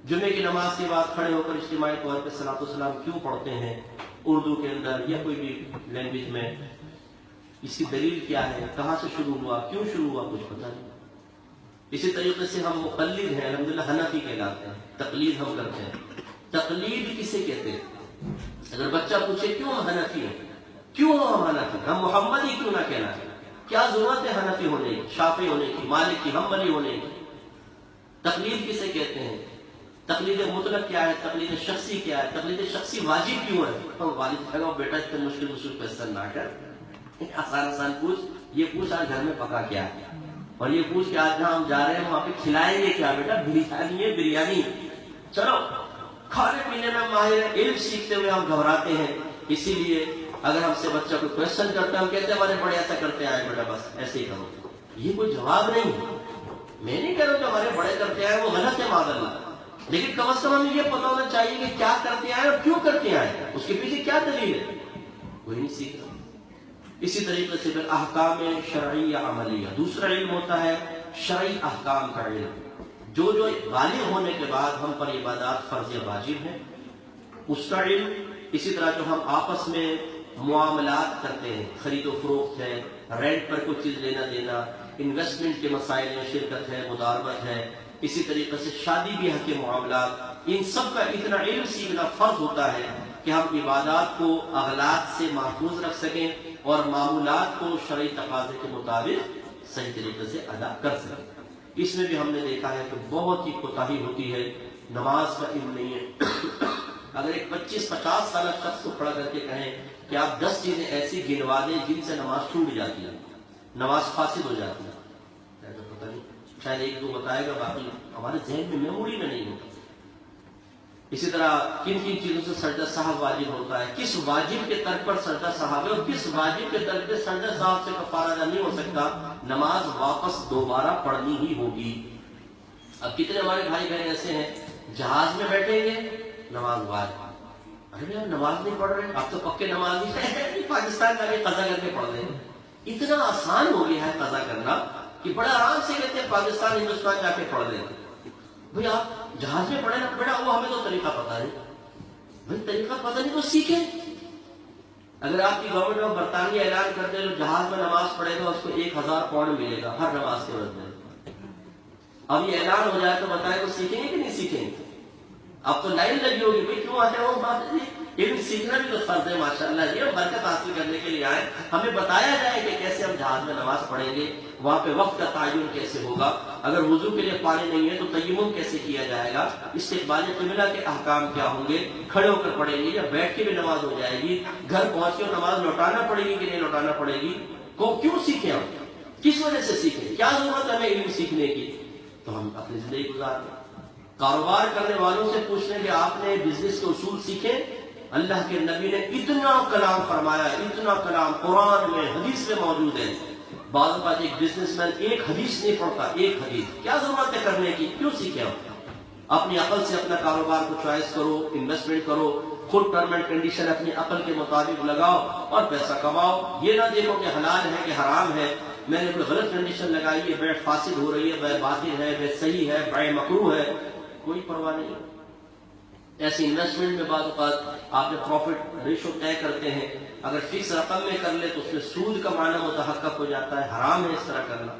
جمعے کی نماز کے بعد کھڑے ہو کر اجتماعی طور پہ صلاۃ والسلام کیوں پڑھتے ہیں اردو کے اندر یا کوئی بھی لینگویج میں، اس کی دلیل کیا ہے، کہاں سے شروع ہوا، کیوں شروع ہوا، کچھ پتہ نہیں۔ اسی طریقے سے ہم مقلد ہیں، الحمدللہ حنفی کہلاتے ہیں، تقلید ہم کرتے ہیں۔ تقلید کسے کہتے ہیں؟ اگر بچہ پوچھے کیوں ہم حنفی ہیں، کیوں ہم حنفی، ہم محمد ہی کیوں نہ کہلائیں، کیا ضرورت ہے حنفی ہونے کی، شافعی ہونے کی، مالک کی، حنبلی ہونے کی؟ تقلید کسے کہتے ہیں؟ تقلید مطلق کیا ہے، تقلید شخصی کیا ہے، تقلید شخصی واجب کیوں ہے؟ تو والد کہے گا بیٹا اتنے مشکل کوشچن نہ کر، آسان پوچھ، یہ پوچھ آج گھر میں پکا کیا ہے، اور یہ پوچھ کہ آج جہاں ہم جا رہے ہیں وہاں پہ کھلائیں گے کیا، بیٹا بریانی ہے، بریانی۔ چلو کھانے پینے میں ماہر ہے، علم سیکھتے ہوئے ہم گھبراتے ہیں، اسی لیے اگر ہم سے بچہ کوئی کوشچن کرتا ہے ہم کہتے ہیں ہمارے بڑے ایسا کرتے ہیں بیٹا بس ایسے ہی کرو، یہ کوئی جواب نہیں ہے۔ میں نہیں کہہ رہا کہ ہمارے بڑے کرتے ہیں وہ غلط ہے معاذ اللہ، لیکن کم از کم ہمیں یہ پتا ہونا چاہیے کہ کیا کرتے ہیں اور کیوں کرتے ہیں، اس کے پیچھے کیا دلیل ہے، کوئی نہیں سیکھ رہا۔ اسی طریقے سے پھر احکام شرعی یا عملیہ، دوسرا علم ہوتا ہے شرعی احکام کا علم، جو بالغ ہونے کے بعد ہم پر عبادات فرض یا واجب ہیں اس کا علم. اسی طرح جو ہم آپس میں معاملات کرتے ہیں، خرید و فروخت ہے، رینٹ پر کوئی چیز لینا دینا، انویسٹمنٹ کے مسائل میں شرکت ہے، مداربت ہے، اسی طریقے سے شادی بیاہ کے معاملات، ان سب کا اتنا علم سیکھنا فرض ہوتا ہے کہ ہم عبادات کو اغلاط سے محفوظ رکھ سکیں اور معمولات کو شرعی تقاضے کے مطابق صحیح طریقے سے ادا کر سکیں. اس میں بھی ہم نے دیکھا ہے کہ بہت ہی کوتاہی ہوتی ہے، نماز کا علم نہیں ہے. اگر ایک 25-50 سالہ شخص کو کھڑا کر کے کہیں کہ آپ 10 چیزیں ایسی گنوا دیں جن سے نماز ٹوٹ جاتی ہے، نماز فاسد ہو جاتی ہے، پتہ نہیں، شاید ایک دو بتائے گا، باقی ہمارے ذہن میں میموری میں نہیں ہوتا. اسی طرح کن کن چیزوں سے سجدہ صاحب واجب ہوتا ہے، کس واجب کے ترک پر سجدہ صاحب ہے اور کس واجب کے ترک پر سجدہ صاحب سے کفارہ ادا نہیں ہو سکتا، نماز واپس دوبارہ پڑھنی ہی ہوگی. اب کتنے ہمارے بھائی بہن ایسے ہیں جہاز میں بیٹھیں گے نماز واجب، ارے یار نماز نہیں پڑھ رہے آپ تو پکے نماز نہیں پاکستان کا بھی قضا کر کے پڑھ لیں. اتنا آسان ہو گیا ہے قضا کرنا کہ بڑا آرام سے کہتے ہیں پاکستان ہندوستان جا کے پڑھ لیں. بھئی آپ جہاز میں پڑھے نا بیٹا، وہ ہمیں تو طریقہ پتا ہے. بھئی طریقہ پتا نہیں تو سیکھیں. اگر آپ کی گورنمنٹ آف برطانیہ اعلان کر دے جو جہاز میں نماز پڑھے گا اس کو 1000 پاؤنڈ ملے گا ہر نماز کے وقت میں، اب یہ اعلان ہو جائے تو بتائیں وہ سیکھیں گے کہ نہیں سیکھیں گے؟ اب تو لائن لگی ہوگی، بھئی کیوں آتے ہیں وہ بات ہے، لیکن سیکھنا بھی تو فرض ہے. ماشاءاللہ یہ برکت حاصل کرنے کے لیے آئے، ہمیں بتایا جائے کہ کیسے ہم جہاز میں نماز پڑھیں گے، وہاں پہ وقت کا تعین کیسے ہوگا، اگر وضو کے لیے پانی نہیں ہے تو تیمم کیسے کیا جائے گا، استقبال قبلہ کے احکام کیا ہوں گے، کھڑے ہو کر پڑھیں گے یا بیٹھ کے بھی نماز ہو جائے گی، گھر پہنچ کے نماز لوٹانا پڑے گی کہ نہیں لوٹانا پڑے گی، کو کیوں سیکھیں ہم، کس وجہ سے سیکھیں، کیا ضرورت ہے ہمیں علم سیکھنے کی، تو ہم اپنی زندگی گزار دیں. کاروبار کرنے والوں سے پوچھ لیں کہ آپ نے بزنس کے اصول سیکھے. اللہ کے نبی نے اتنا کلام فرمایا، اتنا کلام قرآن میں حدیث میں موجود ہے. بعض بات ایک بزنس مین ایک حدیث نہیں پڑھتا، ایک حدیث کیا ضرورت ہے کرنے کی، کیوں سیکھیں ہم. اپنی عقل سے اپنا کاروبار کو چوائس کرو، انویسٹمنٹ کرو، خود ٹرم اینڈ کنڈیشن اپنی عقل کے مطابق لگاؤ اور پیسہ کماؤ. یہ نہ دیکھو کہ حلال ہے کہ حرام ہے، میں نے کوئی غلط کنڈیشن لگائی ہے، بیع فاسد ہو رہی ہے، بیع باطل ہے، بیع صحیح ہے، بیع مکروہ ہے، کوئی پرواہ نہیں. ایسی انویسٹمنٹ میں بعض اوقات آپ نے پروفٹ ریشو طے کرتے ہیں، اگر فکس رقم میں کر لے تو اس میں سود کا معنی متحقق ہو جاتا ہے، حرام ہے اس طرح کرنا،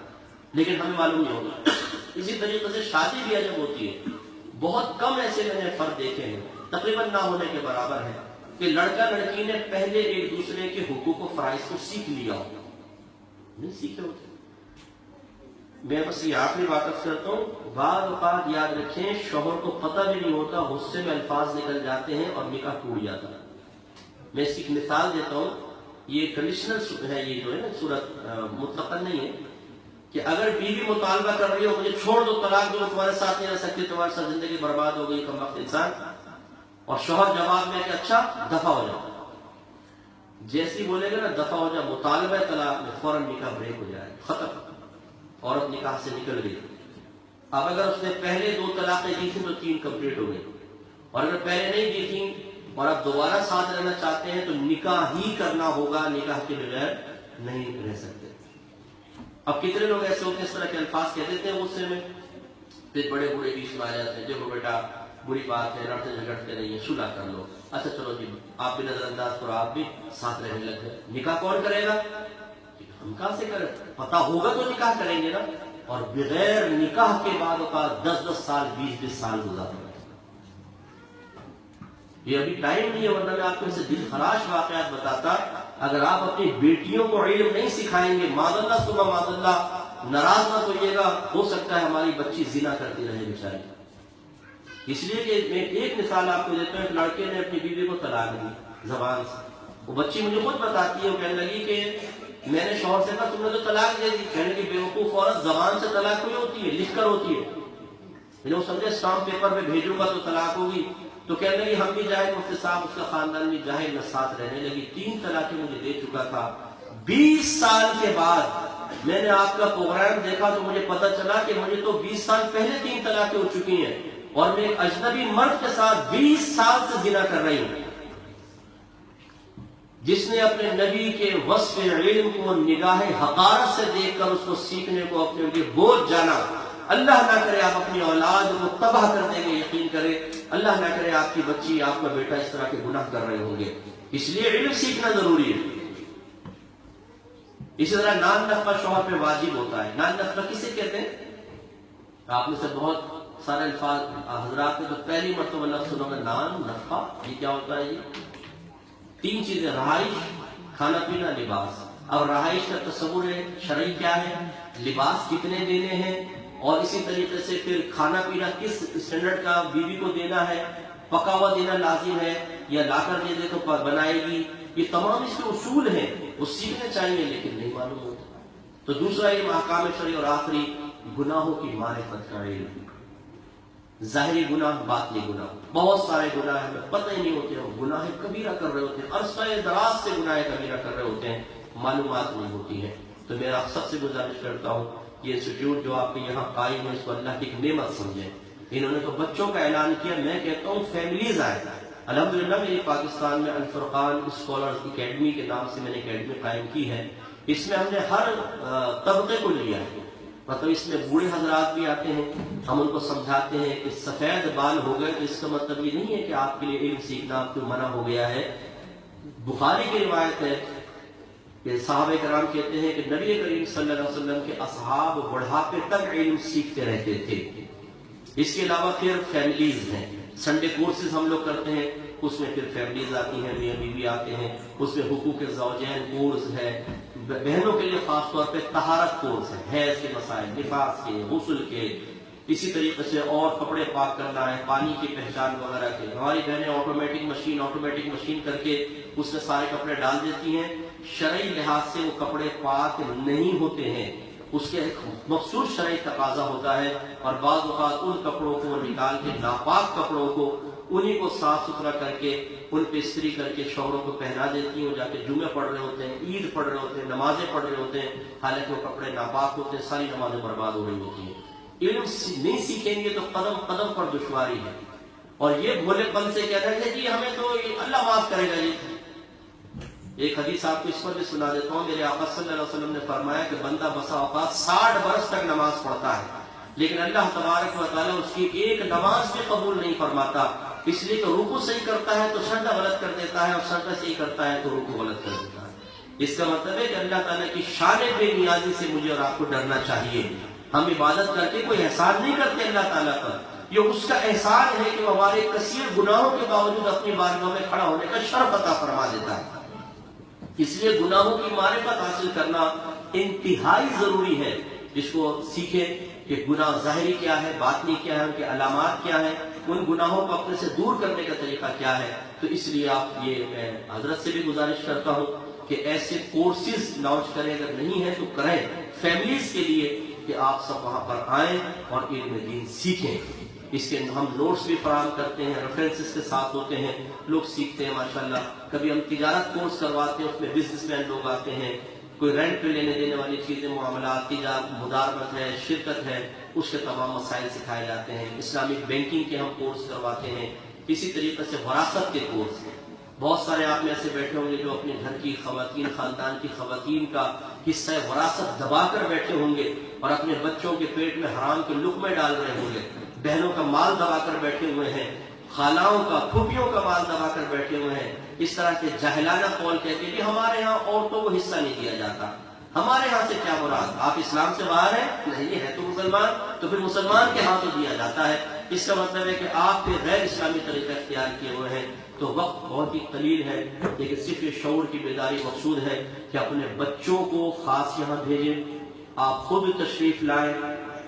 لیکن ہمیں معلوم نہیں ہوگا. اسی طریقے سے شادی بھی جب ہوتی ہے، بہت کم ایسے میں نے فرد دیکھے ہیں، تقریباً نہ ہونے کے برابر ہے، کہ لڑکا لڑکی نے پہلے ایک دوسرے کے حقوق و فرائض کو سیکھ لیا ہو. نہیں سیکھے ہوتے. میں بس یہ آخری بات کرتا ہوں، بعض اوقات یاد رکھیں شوہر کو پتہ بھی نہیں ہوتا، غصے میں الفاظ نکل جاتے ہیں اور نکاح ٹوٹ جاتا ہے. میں اس کی ایک مثال دیتا ہوں، یہ کنڈیشنل ہے، یہ جو ہے نا صورت مطلقاً نہیں ہے کہ اگر بیوی مطالبہ کر رہی ہو مجھے چھوڑ دو، طلاق دو، تمہارے ساتھ نہیں رہ سکتی، تمہارے ساتھ زندگی برباد ہو گئی، کم وقت انسان، اور شوہر جواب میں کہ اچھا دفع ہو جاؤ. جیسی بولے گا نا دفع ہو جاؤ، مطالبہ طلاق میں فوراً نکاح بریک ہو جائے، ختم، عورت نکاح سے نکل گئی. اب اگر اس نے پہلے 2 طلاقیں دی تھیں تو 3 کمپلیٹ ہو گئی، اور اگر پہلے نہیں دی تھیں اور اب دوبارہ ساتھ رہنا چاہتے ہیں تو نکاح ہی کرنا ہوگا، نکاح کے بغیر نہیں رہ سکتے. اب کتنے لوگ ایسے ہوتے ہیں اس طرح کے الفاظ کہہ دیتے ہیں غصے میں، پھر بڑے بوڑھے بیچ میں آ جاتے ہیں، دیکھو بیٹا بری بات ہے، لڑتے جھگڑتے نہیں ہیں، صلح کر لو. اچھا چلو جی آپ بھی نظر انداز کرو، آپ بھی ساتھ رہنے لگ گئے. نکاح کون کرے گا؟ ہم کہاں سے کریں؟ پتہ ہوگا تو نکاح کریں گے نا. اور بغیر نکاح کے بعد 10 سال 20 سال گزارتے ہیں. یہ ابھی ٹائم نہیں ہے، ورنہ میں آپ کو اسے دل خراش واقعات بتاتا. اگر آپ اپنی بیٹیوں کو علم نہیں سکھائیں گے، معاذ اللہ ثم معاذ اللہ، ناراض نہ ہوئیے گا، ہو سکتا ہے ہماری بچی زنا کرتی رہے بیچاری. اس لیے کہ میں ایک مثال آپ کو دیتا ہوں، ایک لڑکے نے اپنی بیوی کو طلاق دی زبان سے. وہ بچی مجھے خود بتاتی ہے، وہ کہنے لگی کہ میں نے شوہر سے کہا تم نے تو طلاق دے دی. کہنے کی بیوقوف عورت، زبان سے طلاق ہوئی ہوتی ہے، لکھ کر ہوتی ہے. میں نے وہ سمجھے اسٹامپ پیپر پہ بھیجوں گا تو طلاق ہوگی. تو کہنے لگی ہم بھی جاہل، مفتی صاحب اس کا خاندان بھی جاہل، نہ ساتھ رہنے لگی. 3 طلاقیں مجھے دے چکا تھا. 20 سال کے بعد میں نے آپ کا پروگرام دیکھا تو مجھے پتا چلا کہ مجھے تو 20 سال پہلے 3 طلاقیں ہو چکی ہیں اور میں ایک اجنبی مرد کے ساتھ 20 سال سے زنا کر رہی ہوں. جس نے اپنے نبی کے وصف علم کو نگاہ حقارت سے دیکھ کر اس کو سیکھنے کو اپنے لیے بوجھ جانا، اللہ نہ کرے آپ اپنی اولاد کو تباہ کر دیں گے، یقین کریں اللہ نہ کرے آپ کی بچی، آپ کا بیٹا اس طرح کے گناہ کر رہے ہوں گے، اس لیے علم سیکھنا ضروری ہے۔ اسی طرح نان نفقہ شوہر پہ واجب ہوتا ہے۔ نان نفقہ کسے کہتے ہیں؟ آپ میں سے بہت سارے الفاظ حضرات نے تو پہلی مرتبہ لفظ سنو گے نان نفقہ، یہ کیا ہوتا ہے؟ یہ 3 چیزیں، رہائش، کھانا پینا، لباس۔ اب رہائش کا تصور ہے شرعی کیا ہے، لباس کتنے دینے ہیں، اور اسی طریقے سے پھر کھانا پینا کس اسٹینڈرڈ کا بیوی کو دینا ہے، پکا ہوا دینا لازم ہے یا لا کر دے دے تو بنائے گی، یہ تمام اس کے اصول ہیں، وہ سیکھنے چاہیے لیکن نہیں معلوم ہوتا۔ تو دوسرا علم احکام شرعی، اور آخری گناہوں کی معرفت کا علم، ظاہری گناہ، باطنی گناہ۔ بہت سارے گناہ ہمیں پتہ ہی نہیں ہوتے، ہم گناہ کبیرہ کر رہے ہوتے ہیں، عرصہ دراز سے گناہ کبیرہ کر رہے ہوتے ہیں، معلومات نہیں ہوتی ہے۔ تو میرا سب سے گزارش کرتا ہوں، یہ انسٹیٹیوٹ جو آپ کے یہاں قائم ہے اس کو اللہ کی ایک نعمت سمجھیں۔ انہوں نے تو بچوں کا اعلان کیا، میں کہتا ہوں فیملیز آئے۔ الحمدللہ میری پاکستان میں الفرقان اسکالرز اکیڈمی کے نام سے میں نے اکیڈمی قائم کی ہے، اس میں ہم نے ہر طبقے کو لیا ہے، مطلب اس میں بوڑھے حضرات بھی آتے ہیں، ہم ان کو سمجھاتے ہیں کہ سفید بال ہو گئے تو اس کا مطلب یہ نہیں ہے کہ آپ کے لیے علم سیکھنا آپ کو منع ہو گیا ہے۔ بخاری کی روایت ہے کہ صحابہ کرام کہتے ہیں کہ نبی کریم صلی اللہ علیہ وسلم کے اصحاب بڑھاپے تک علم سیکھتے رہتے تھے۔ اس کے علاوہ پھر فیملیز ہیں، سنڈے کورسز ہم لوگ کرتے ہیں، اس میں پھر فیملیز آتی ہیں، میاں بیوی آتے ہیں، اس میں حقوق زوجین کورس ہے، بہنوں کے لیے خاص طور پہ طہارت کورس ہے، حیض کے مسائل، نفاس کے، غسل کے، اسی طریقے سے اور کپڑے پاک کرنا ہے، پانی کی پہچان وغیرہ کے۔ ہماری بہنیں آٹومیٹک مشین کر کے اس میں سارے کپڑے ڈال دیتی ہیں، شرعی لحاظ سے وہ کپڑے پاک نہیں ہوتے ہیں، اس کے ایک مخصوص شرعی تقاضا ہوتا ہے، اور بعض اوقات ان کپڑوں کو نکال کے ناپاک کپڑوں کو انہی کو صاف ستھرا کر کے ان پہ استری کر کے شوہروں کو پہنا دیتی ہیں، جا کے جمعے پڑھ رہے ہوتے ہیں، عید پڑھ رہے ہوتے ہیں، نمازیں پڑھ رہے ہوتے ہیں، حالانکہ وہ کپڑے ناپاک ہوتے ہیں، ساری نمازیں برباد ہو رہی ہوتی ہیں۔ علم نہیں سیکھیں گے تو قدم قدم پر دشواری ہے، اور یہ بھولے پن سے کہنا ہے کہ ہمیں تو اللہ معاف کرے گا۔ ایک حدیث آپ کو اس پر بھی سنا دیتا ہوں، میرے آقا صلی اللہ علیہ وسلم نے فرمایا کہ بندہ بسا اوقات 60 برس تک نماز پڑھتا ہے، لیکن اللہ تبارک و تعالیٰ اس کی ایک نماز بھی قبول نہیں فرماتا، اس لیے کہ رکوع صحیح کرتا ہے تو سجدہ غلط کر دیتا ہے، اور سجدہ صحیح کرتا ہے تو رکوع غلط کر دیتا ہے۔ اس کا مطلب ہے کہ اللہ تعالیٰ کی شان بے نیازی سے مجھے اور آپ کو ڈرنا چاہیے۔ ہم عبادت کر کے کوئی احسان نہیں کرتے اللہ تعالیٰ پر، یہ اس کا احسان ہے کہ وہ ہمارے کثیر گناہوں کے باوجود اپنی بارگاہ میں کھڑا ہونے کا شرف عطا فرما دیتا ہے۔ اس لیے گناہوں کی معرفت حاصل کرنا انتہائی ضروری ہے، جس کو سیکھیں کہ گناہ ظاہری کیا ہے، باطنی کیا ہے، ان کے علامات کیا ہیں، ان گناہوں کو اپنے سے دور کرنے کا طریقہ کیا ہے۔ تو اس لیے آپ یہ میں حضرت سے بھی گزارش کرتا ہوں کہ ایسے کورسز لانچ کریں، اگر نہیں ہے تو کریں فیملیز کے لیے، کہ آپ سب وہاں پر آئیں اور علم دین سیکھیں۔ اس کے ہم نوٹس بھی فراہم کرتے ہیں، ریفرنسز کے ساتھ ہوتے ہیں، لوگ سیکھتے ہیں ماشاءاللہ۔ کبھی ہم تجارت کورس کرواتے ہیں، اس میں بزنس مین لوگ آتے ہیں، کوئی رینٹ پہ لینے دینے والی چیزیں، معاملات، تجارت، مداربت ہے، شرکت ہے، اس کے تمام مسائل سکھائے جاتے ہیں۔ اسلامک بینکنگ کے ہم کورس کرواتے ہیں، اسی طریقے سے وراثت کے کورس ہیں۔ بہت سارے آپ میں ایسے بیٹھے ہوں گے جو اپنے گھر کی خواتین، خاندان کی خواتین کا حصہ وراثت دبا کر بیٹھے ہوں گے، اور اپنے بچوں کے پیٹ میں حرام کے لقمے ڈال رہے ہوں گے، بہنوں کا مال دبا کر بیٹھے ہوئے ہیں، خالاؤں کا، پھوپھیوں کا مال دبا کر بیٹھے ہوئے ہیں۔ اس طرح کے جاہلانہ قول کہتے ہیں کہ ہمارے ہاں عورتوں کو حصہ نہیں دیا جاتا۔ ہمارے ہاں سے کیا مراد؟ آپ اسلام سے باہر ہیں؟ نہیں ہے تو مسلمان، تو پھر مسلمان کے ہاں تو دیا جاتا ہے۔ اس کا مطلب ہے کہ آپ پھر غیر اسلامی طریقہ اختیار کیے ہوئے ہیں۔ تو وقت بہت ہی قلیل ہے، لیکن صرف یہ شعور کی بیداری مقصود ہے کہ اپنے بچوں کو خاص یہاں بھیجیں، آپ خود تشریف لائیں۔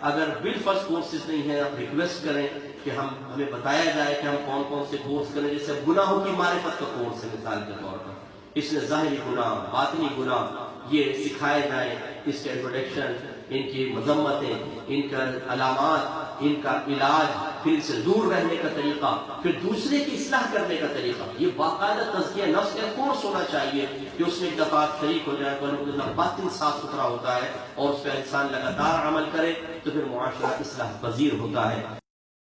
اگر بالفرض کورسز نہیں ہیں، آپ ریکویسٹ کریں کہ ہمیں بتایا جائے کہ ہم کون کون سے کورس کریں، جیسے گناہوں کی معرفت کا کورس ہے مثال کے طور پر، اس میں ظاہری گناہ، باطنی گناہ یہ سکھائے جائیں، اس کے انٹروڈکشن، ان کی مذمتیں، ان کا علامات، ان کا علاج، پھر ان سے دور رہنے کا طریقہ، پھر دوسرے کی اصلاح کرنے کا طریقہ۔ یہ باقاعدہ تزکیہ نفس کا کورس ہونا چاہیے کہ اس میں ایک دفعہ شریک ہو جائے تو باطن صاف ستھرا ہوتا ہے، اور اس پہ انسان لگاتار عمل کرے تو پھر معاشرہ اصلاح پذیر ہوتا ہے۔